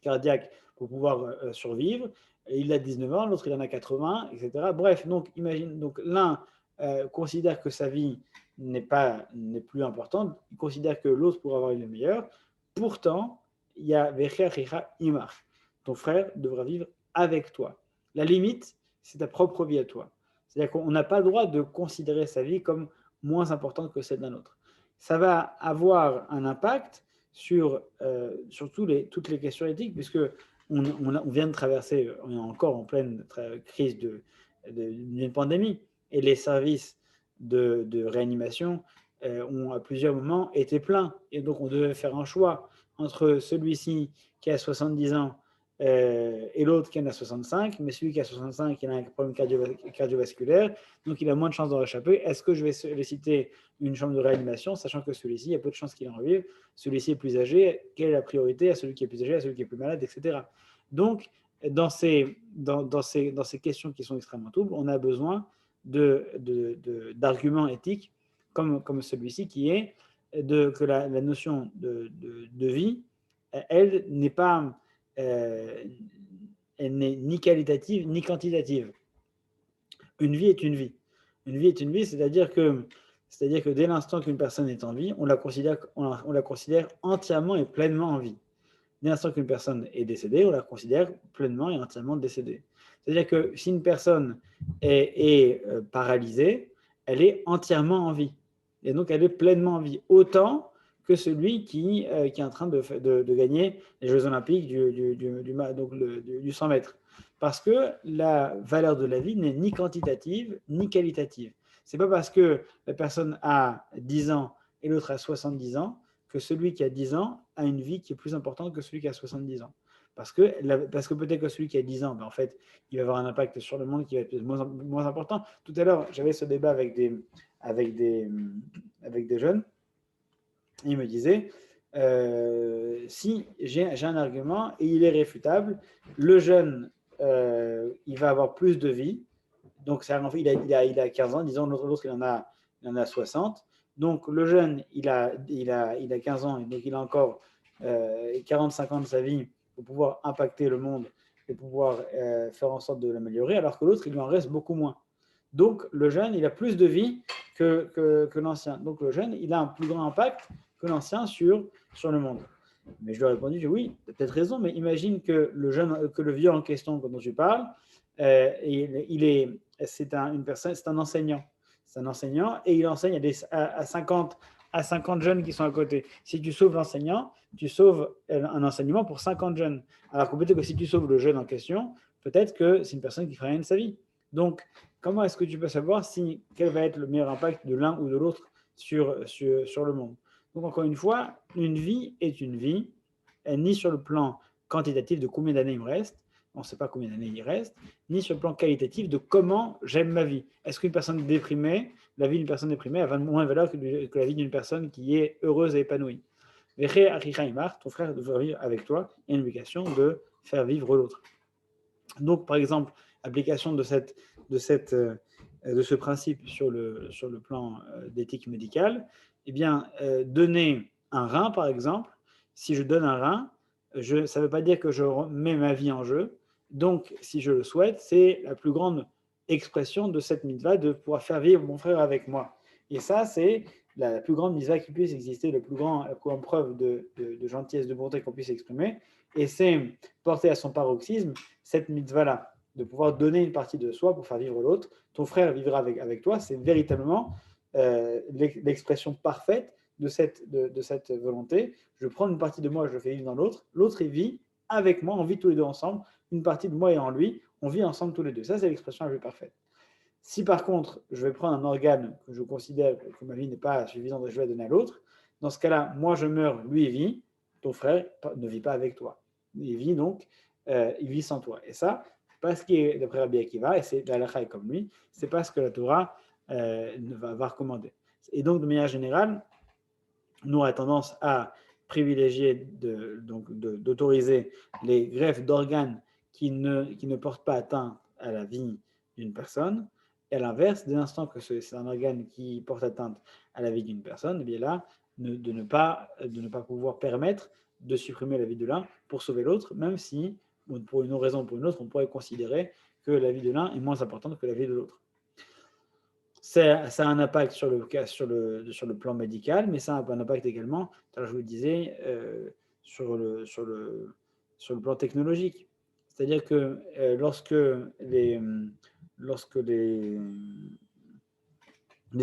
cardiaque pour pouvoir survivre. Et il a 19 ans, l'autre, il en a 80, etc. Bref, donc, imagine, donc l'un considère que sa vie n'est plus importante, il considère que l'autre pourra avoir une meilleure. Pourtant, il y a Vecher Imar. Ton frère devra vivre avec toi. La limite, c'est ta propre vie à toi. C'est-à-dire qu'on n'a pas le droit de considérer sa vie comme moins importante que celle d'un autre. Ça va avoir un impact sur toutes les questions éthiques, puisque on vient de traverser, on est encore en pleine crise d'une pandémie, et les services de réanimation ont à plusieurs moments été pleins. Et donc, on devait faire un choix entre celui-ci qui a 70 ans et l'autre qui en a 65, mais celui qui a 65, il a un problème cardiovasculaire, donc il a moins de chances d'en réchapper. Est-ce que je vais solliciter une chambre de réanimation, sachant que celui-ci, il y a peu de chances qu'il en revive, celui-ci est plus âgé, quelle est la priorité à celui qui est plus âgé, à celui qui est plus malade, etc. Donc, dans ces questions qui sont extrêmement doubles, on a besoin d'arguments éthiques comme celui-ci, qui est que la notion de vie, elle n'est pas... elle n'est ni qualitative ni quantitative. Une vie est une vie. Une vie est une vie, c'est-à-dire que dès l'instant qu'une personne est en vie, on la considère entièrement et pleinement en vie. Dès l'instant qu'une personne est décédée, on la considère pleinement et entièrement décédée. C'est-à-dire que si une personne est paralysée, elle est entièrement en vie. Et donc, elle est pleinement en vie. Autant que celui qui est en train de gagner les Jeux Olympiques du 100 mètres. Parce que la valeur de la vie n'est ni quantitative ni qualitative. Ce n'est pas parce que la personne a 10 ans et l'autre a 70 ans que celui qui a 10 ans a une vie qui est plus importante que celui qui a 70 ans. Parce que peut-être que celui qui a 10 ans, en fait, il va avoir un impact sur le monde qui va être moins important. Tout à l'heure, j'avais ce débat avec des jeunes. Il me disait, si j'ai un argument et il est réfutable, le jeune, il va avoir plus de vie. Donc, il a 15 ans, disons, l'autre, il en a 60. Donc, le jeune, il a 15 ans, et donc il a encore 45 ans de sa vie pour pouvoir impacter le monde et pouvoir faire en sorte de l'améliorer, alors que l'autre, il lui en reste beaucoup moins. Donc, le jeune, il a plus de vie que l'ancien. Donc, le jeune, il a un plus grand impact que l'ancien sur le monde. Mais je lui ai répondu que oui, tu as peut-être raison, mais imagine que le vieux en question dont tu parles, c'est un enseignant. C'est un enseignant et il enseigne à 50 jeunes qui sont à côté. Si tu sauves l'enseignant, tu sauves un enseignement pour 50 jeunes. Alors que peut-être que si tu sauves le jeune en question, peut-être que c'est une personne qui fera rien de sa vie. Donc, comment est-ce que tu peux savoir quel va être le meilleur impact de l'un ou de l'autre sur le monde? Donc, encore une fois, une vie est une vie, ni sur le plan quantitatif de combien d'années il me reste, on ne sait pas combien d'années il reste, ni sur le plan qualitatif de comment j'aime ma vie. Est-ce qu'une personne déprimée, la vie d'une personne déprimée a moins de valeur que la vie d'une personne qui est heureuse et épanouie? Ton frère devrait vivre avec toi, il y a une obligation de faire vivre l'autre. Donc, par exemple, application de ce principe sur le plan d'éthique médicale, eh bien, donner un rein, par exemple, si je donne un rein, ça ne veut pas dire que je mets ma vie en jeu. Donc, si je le souhaite, c'est la plus grande expression de cette mitzvah de pouvoir faire vivre mon frère avec moi. Et ça, c'est la plus grande mitzvah qui puisse exister, la plus grande preuve de gentillesse, de bonté qu'on puisse exprimer. Et c'est porter à son paroxysme cette mitzvah-là, de pouvoir donner une partie de soi pour faire vivre l'autre. Ton frère vivra avec toi, c'est véritablement l'expression parfaite de cette volonté. Je prends une partie de moi, je le fais vivre dans l'autre. L'autre, il vit avec moi, on vit tous les deux ensemble. Une partie de moi est en lui, on vit ensemble tous les deux. Ça, c'est l'expression la plus parfaite. Si par contre, je vais prendre un organe que je considère que ma vie n'est pas suffisante et je vais donner à l'autre, dans ce cas-là, moi je meurs, lui il vit, ton frère ne vit pas avec toi. Il vit donc, il vit sans toi. Et ça, c'est pas ce qui est d'après Rabbi Akiva, et c'est la halakha est comme lui, c'est pas ce que la Torah va recommander. Et donc, de manière générale, nous avons tendance à privilégier d'autoriser les greffes d'organes qui ne portent pas atteinte à la vie d'une personne. Et à l'inverse, dès l'instant que c'est un organe qui porte atteinte à la vie d'une personne, eh bien là, de ne pas pouvoir permettre de supprimer la vie de l'un pour sauver l'autre, même si, pour une raison ou pour une autre, on pourrait considérer que la vie de l'un est moins importante que la vie de l'autre. Ça a un impact sur le plan médical, mais ça a un impact également, je vous le disais, sur le plan technologique. C'est-à-dire que lorsque les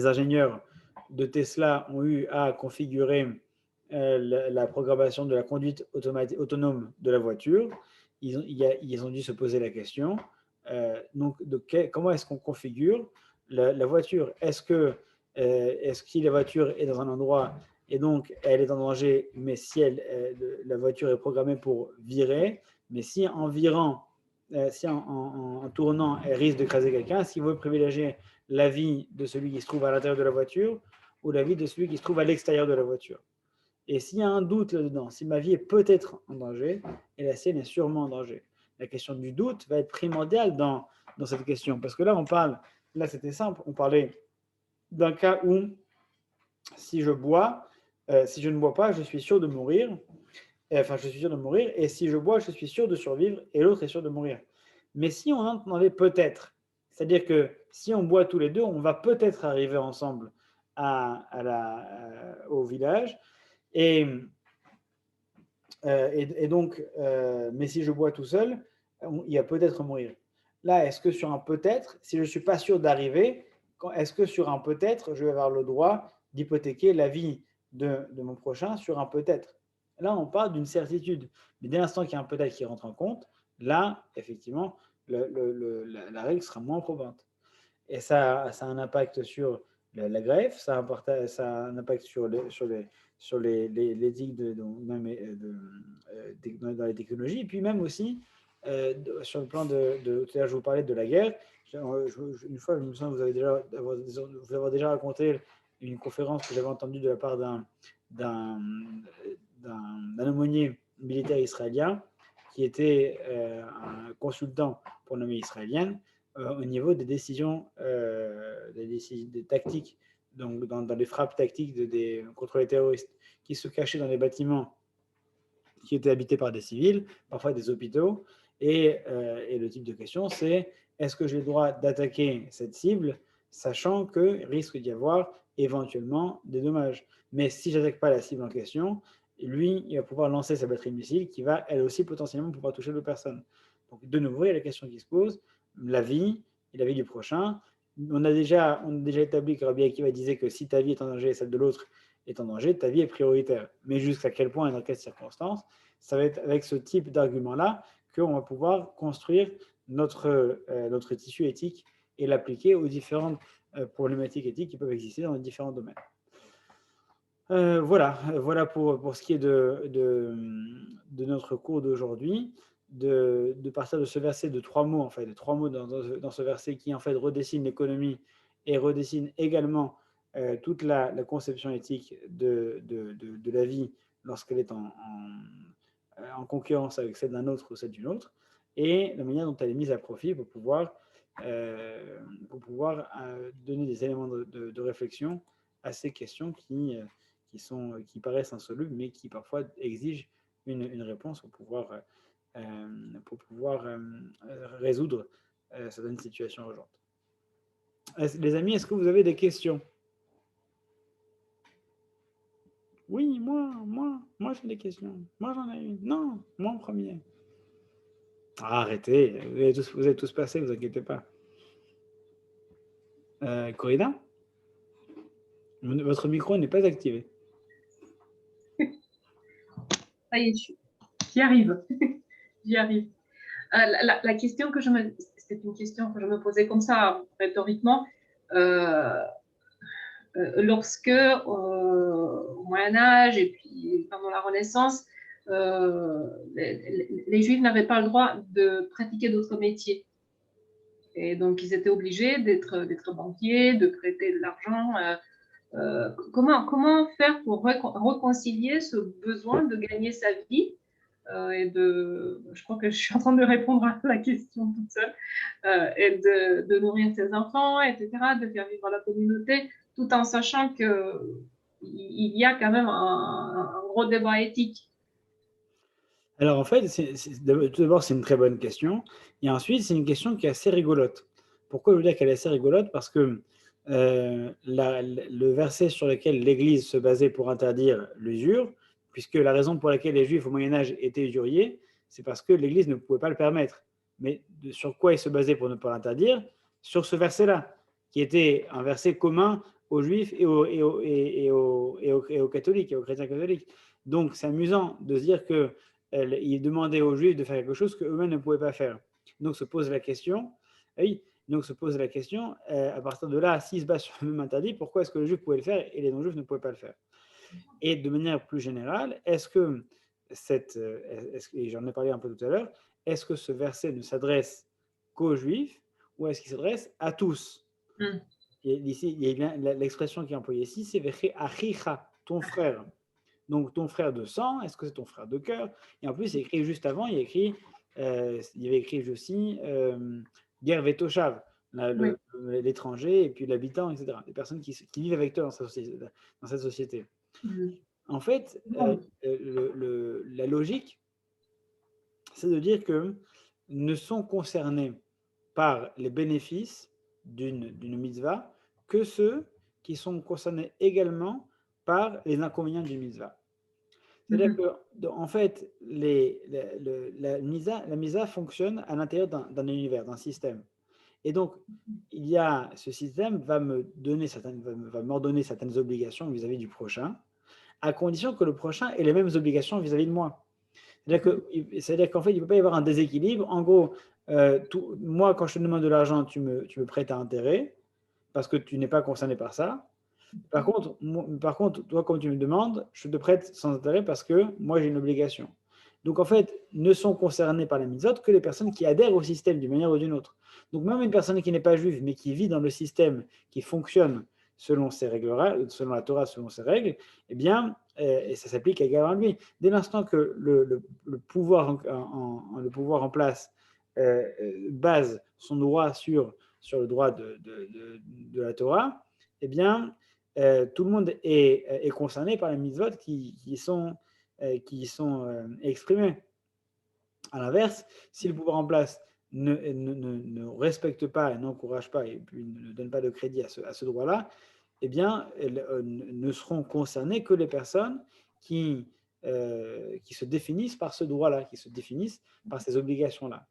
ingénieurs de Tesla ont eu à configurer la programmation de la conduite autonome de la voiture, ils ont dû se poser la question, comment est-ce qu'on configure la voiture? Est-ce que la voiture est dans un endroit et donc elle est en danger, mais si la voiture est programmée pour virer, mais si en virant, si en tournant, elle risque d'écraser quelqu'un, est-ce qu'il vaut privilégier la vie de celui qui se trouve à l'intérieur de la voiture ou la vie de celui qui se trouve à l'extérieur de la voiture? Et s'il y a un doute là-dedans, si ma vie est peut-être en danger, et la sienne est sûrement en danger. La question du doute va être primordiale dans cette question. Parce que là c'était simple, on parlait d'un cas où si je ne bois pas, je suis sûr de mourir. Enfin, je suis sûr de mourir. Et si je bois, je suis sûr de survivre. Et l'autre est sûr de mourir. Mais si on entre dans les peut-être, c'est-à-dire que si on boit tous les deux, on va peut-être arriver ensemble au village. Et donc, mais si je bois tout seul, il y a peut-être mourir. Là, est-ce que sur un peut-être, si je ne suis pas sûr d'arriver, est-ce que sur un peut-être, je vais avoir le droit d'hypothéquer la vie de mon prochain sur un peut-être? Là, on parle d'une certitude. Mais dès l'instant qu'il y a un peut-être qui rentre en compte, là, effectivement, la règle sera moins probante. Et ça a un impact sur la greffe, ça a un impact sur l'éthique dans les technologies, et puis même aussi sur le plan tout à l'heure, je vous parlais de la guerre. Une fois, je me souviens, vous avez déjà raconté une conférence que j'avais entendue de la part d'un aumônier militaire israélien qui était un consultant pour l'armée israélienne au niveau des décisions, des tactiques, donc dans les frappes tactiques contre les terroristes qui se cachaient dans les bâtiments qui étaient habités par des civils, parfois des hôpitaux. Et le type de question, c'est est-ce que j'ai le droit d'attaquer cette cible, sachant qu'il risque d'y avoir éventuellement des dommages. Mais si je n'attaque pas la cible en question, lui, il va pouvoir lancer sa batterie de missiles qui va, elle aussi, potentiellement pouvoir toucher d'autres personnes. Donc, de nouveau, il y a la question qui se pose, la vie et la vie du prochain. On a déjà établi que Rabbi Akiva disait que si ta vie est en danger et celle de l'autre est en danger, ta vie est prioritaire. Mais jusqu'à quel point et dans quelles circonstances, ça va être avec ce type d'argument-là qu'on va pouvoir construire notre tissu éthique et l'appliquer aux différentes problématiques éthiques qui peuvent exister dans les différents domaines. Voilà pour ce qui est de notre cours d'aujourd'hui, de partir de ce verset de trois mots, en fait, de trois mots dans ce verset qui en fait redessine l'économie et redessine également toute la conception éthique de la vie lorsqu'elle est en concurrence avec celle d'un autre ou celle d'une autre, et la manière dont elle est mise à profit pour pouvoir donner des éléments de réflexion à ces questions qui paraissent insolubles, mais qui parfois exigent une réponse pour pouvoir résoudre certaines situations urgentes. Les amis, est-ce que vous avez des questions? Oui, moi j'ai des questions. Moi j'en ai une. Non, moi en premier. Arrêtez, vous êtes tous passés, vous inquiétez pas. Corina, votre micro n'est pas activé. Ça y est, j'y arrive. J'y arrive. La question que c'est une question que je me posais comme ça, rhétoriquement. Lorsque, au Moyen-Âge et puis pendant la Renaissance, les Juifs n'avaient pas le droit de pratiquer d'autres métiers. Et donc, ils étaient obligés d'être banquiers, de prêter de l'argent. Comment faire pour réconcilier ce besoin de gagner sa vie je crois que je suis en train de répondre à la question toute seule, et de nourrir ses enfants, etc., de faire vivre la communauté, tout en sachant qu'il y a quand même un gros débat éthique. Alors en fait, tout d'abord, c'est une très bonne question. Et ensuite, c'est une question qui est assez rigolote. Pourquoi je veux dire qu'elle est assez rigolote? Parce que le verset sur lequel l'Église se basait pour interdire l'usure, puisque la raison pour laquelle les Juifs au Moyen-Âge étaient usuriers, c'est parce que l'Église ne pouvait pas le permettre. Mais sur quoi ils se basaient pour ne pas l'interdire? Sur ce verset-là, qui était un verset commun aux Juifs et aux catholiques, et aux chrétiens catholiques. Donc c'est amusant de se dire que il demandait aux Juifs de faire quelque chose qu'eux-mêmes ne pouvaient pas faire. Donc se pose la question, oui, à partir de là, s'ils se basent sur le même interdit, pourquoi est-ce que les Juifs pouvaient le faire et les non-Juifs ne pouvaient pas le faire? Et de manière plus générale, est-ce que et j'en ai parlé un peu tout à l'heure, est-ce que ce verset ne s'adresse qu'aux Juifs ou est-ce qu'il s'adresse à tous? Et ici, il y a bien l'expression qui est employée ici, c'est Veche achicha, ton frère. Donc, ton frère de sang, est-ce que c'est ton frère de cœur? Et en plus, c'est écrit juste avant, il y avait écrit aussi Ger vetoshav, l'étranger et puis l'habitant, etc. Les personnes qui vivent avec toi dans cette société. En fait, la logique, c'est de dire que ne sont concernés par les bénéfices d'une mitzvah que ceux qui sont concernés également par les inconvénients d'une mitzvah. C'est-à-dire que, en fait, la mitzvah fonctionne à l'intérieur d'un univers, d'un système. Et donc, ce système va m'ordonner certaines obligations vis-à-vis du prochain, à condition que le prochain ait les mêmes obligations vis-à-vis de moi. C'est-à-dire qu'en fait, il ne peut pas y avoir un déséquilibre. En gros, moi, quand je te demande de l'argent, tu me prêtes à intérêt, parce que tu n'es pas concerné par ça. Par contre, toi, comme tu me demandes, je te prête sans intérêt parce que moi, j'ai une obligation. Donc, en fait, ne sont concernés par la mitzvot que les personnes qui adhèrent au système d'une manière ou d'une autre. Donc, même une personne qui n'est pas juive, mais qui vit dans le système qui fonctionne selon ses règles, selon la Torah, selon ses règles, eh bien, et ça s'applique également à lui. Dès l'instant que le pouvoir en place base son droit sur le droit de la Torah, eh bien, tout le monde est concerné par les mitzvot qui sont exprimés. À l'inverse, si le pouvoir en place ne respecte pas et n'encourage pas et puis ne donne pas de crédit à ce droit-là, eh bien, ne seront concernées que les personnes qui se définissent par ce droit-là, qui se définissent par ces obligations-là.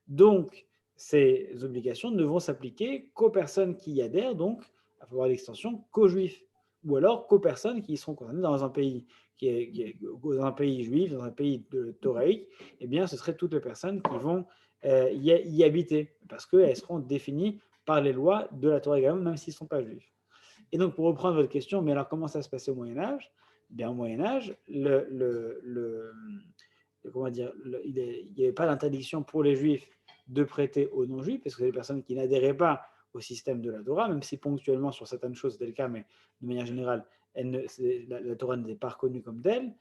Donc, ces obligations ne vont s'appliquer qu'aux personnes qui y adhèrent, donc, à avoir l'extension, qu'aux juifs, ou alors qu'aux personnes qui seront concernées dans un pays dans un pays juif, dans un pays toraïque, eh bien, ce seraient toutes les personnes qui vont y habiter, parce qu'elles seront définies par les lois de la Torah également, même s'ils ne sont pas juifs. Et donc, pour reprendre votre question, mais alors comment ça se passait au Moyen-Âge? Bien, au Moyen-Âge, comment dire, il n'y avait pas d'interdiction pour les juifs de prêter aux non-juifs, parce que c'est des personnes qui n'adhéraient pas au système de la Torah, même si ponctuellement sur certaines choses c'était le cas, mais de manière générale, la Torah n'était pas reconnue comme telle.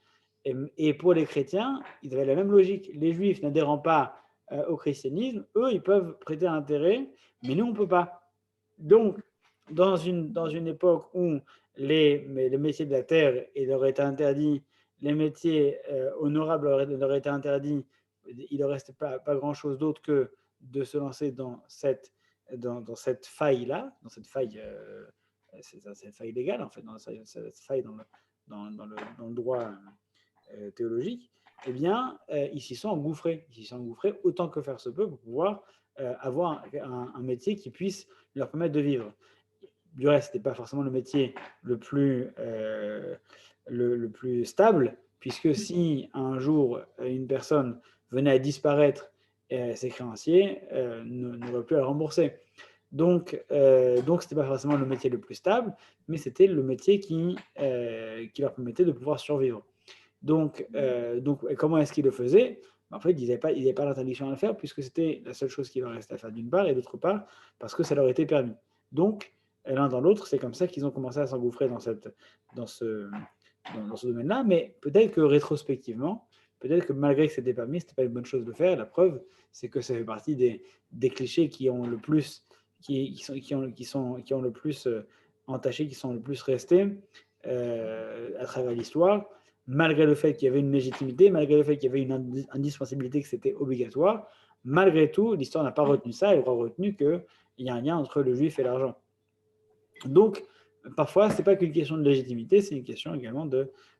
Et pour les chrétiens, ils avaient la même logique. Les juifs n'adhérant pas au christianisme, eux, ils peuvent prêter intérêt, mais nous, on ne peut pas. Donc, dans une époque où les métiers de la terre leur étaient interdits les métiers honorables auraient été interdits, il ne restait pas grand-chose d'autre que de se lancer dans cette faille-là, dans cette faille, cette faille légale, en fait, dans cette faille dans le droit théologique, eh bien, ils s'y sont engouffrés. Ils s'y sont engouffrés autant que faire se peut pour pouvoir avoir un métier qui puisse leur permettre de vivre. Du reste, ce n'était pas forcément le métier le plus stable, puisque si un jour une personne venait à disparaître, ses créanciers n'auraient plus à le rembourser. Donc, ce n'était pas forcément le métier le plus stable, mais c'était le métier qui leur permettait de pouvoir survivre. Donc comment est-ce qu'ils le faisaient? En fait, ils n'avaient pas l'interdiction à le faire, puisque c'était la seule chose qui leur restait à faire d'une part, et d'autre part, parce que ça leur était permis. Donc, l'un dans l'autre, c'est comme ça qu'ils ont commencé à s'engouffrer dans ce domaine-là, mais peut-être que rétrospectivement, peut-être que malgré que ce n'était pas permis, ce n'était pas une bonne chose de faire. La preuve, c'est que ça fait partie des clichés qui ont le plus, qui ont le plus entachés, qui sont le plus restés à travers l'histoire, malgré le fait qu'il y avait une légitimité, malgré le fait qu'il y avait une indispensabilité, que c'était obligatoire. Malgré tout, l'histoire n'a pas retenu ça, elle aura retenu qu'il y a un lien entre le juif et l'argent. Donc, parfois, ce n'est pas qu'une question de légitimité, c'est une question également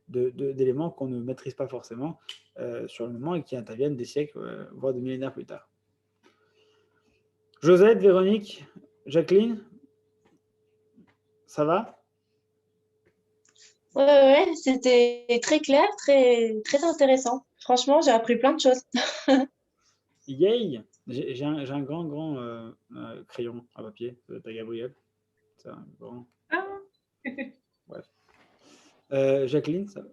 d'éléments qu'on ne maîtrise pas forcément sur le moment et qui interviennent des siècles, voire des millénaires plus tard. Josette, Véronique, Jacqueline, ça va? Ouais, c'était très clair, très, très intéressant. Franchement, j'ai appris plein de choses. Yay! J'ai un grand crayon à papier, ça doit être à Gabriel. C'est un grand. Bref. Jacqueline, ça va?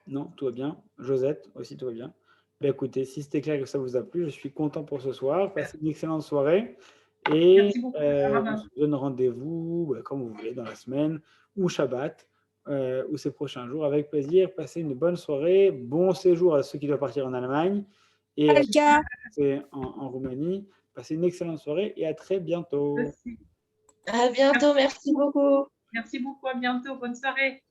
Non, tout va bien. Josette, aussi, tout va bien. Ben, écoutez, si c'était clair que ça vous a plu, je suis content pour ce soir. Passez une excellente soirée. Et on se donne rendez-vous, comme vous voulez, dans la semaine, ou Shabbat, ou ces prochains jours. Avec plaisir. Passez une bonne soirée. Bon séjour à ceux qui doivent partir en Allemagne et en Roumanie. Passez une excellente soirée et à très bientôt. À bientôt, merci beaucoup. Merci beaucoup, à bientôt. Bonne soirée.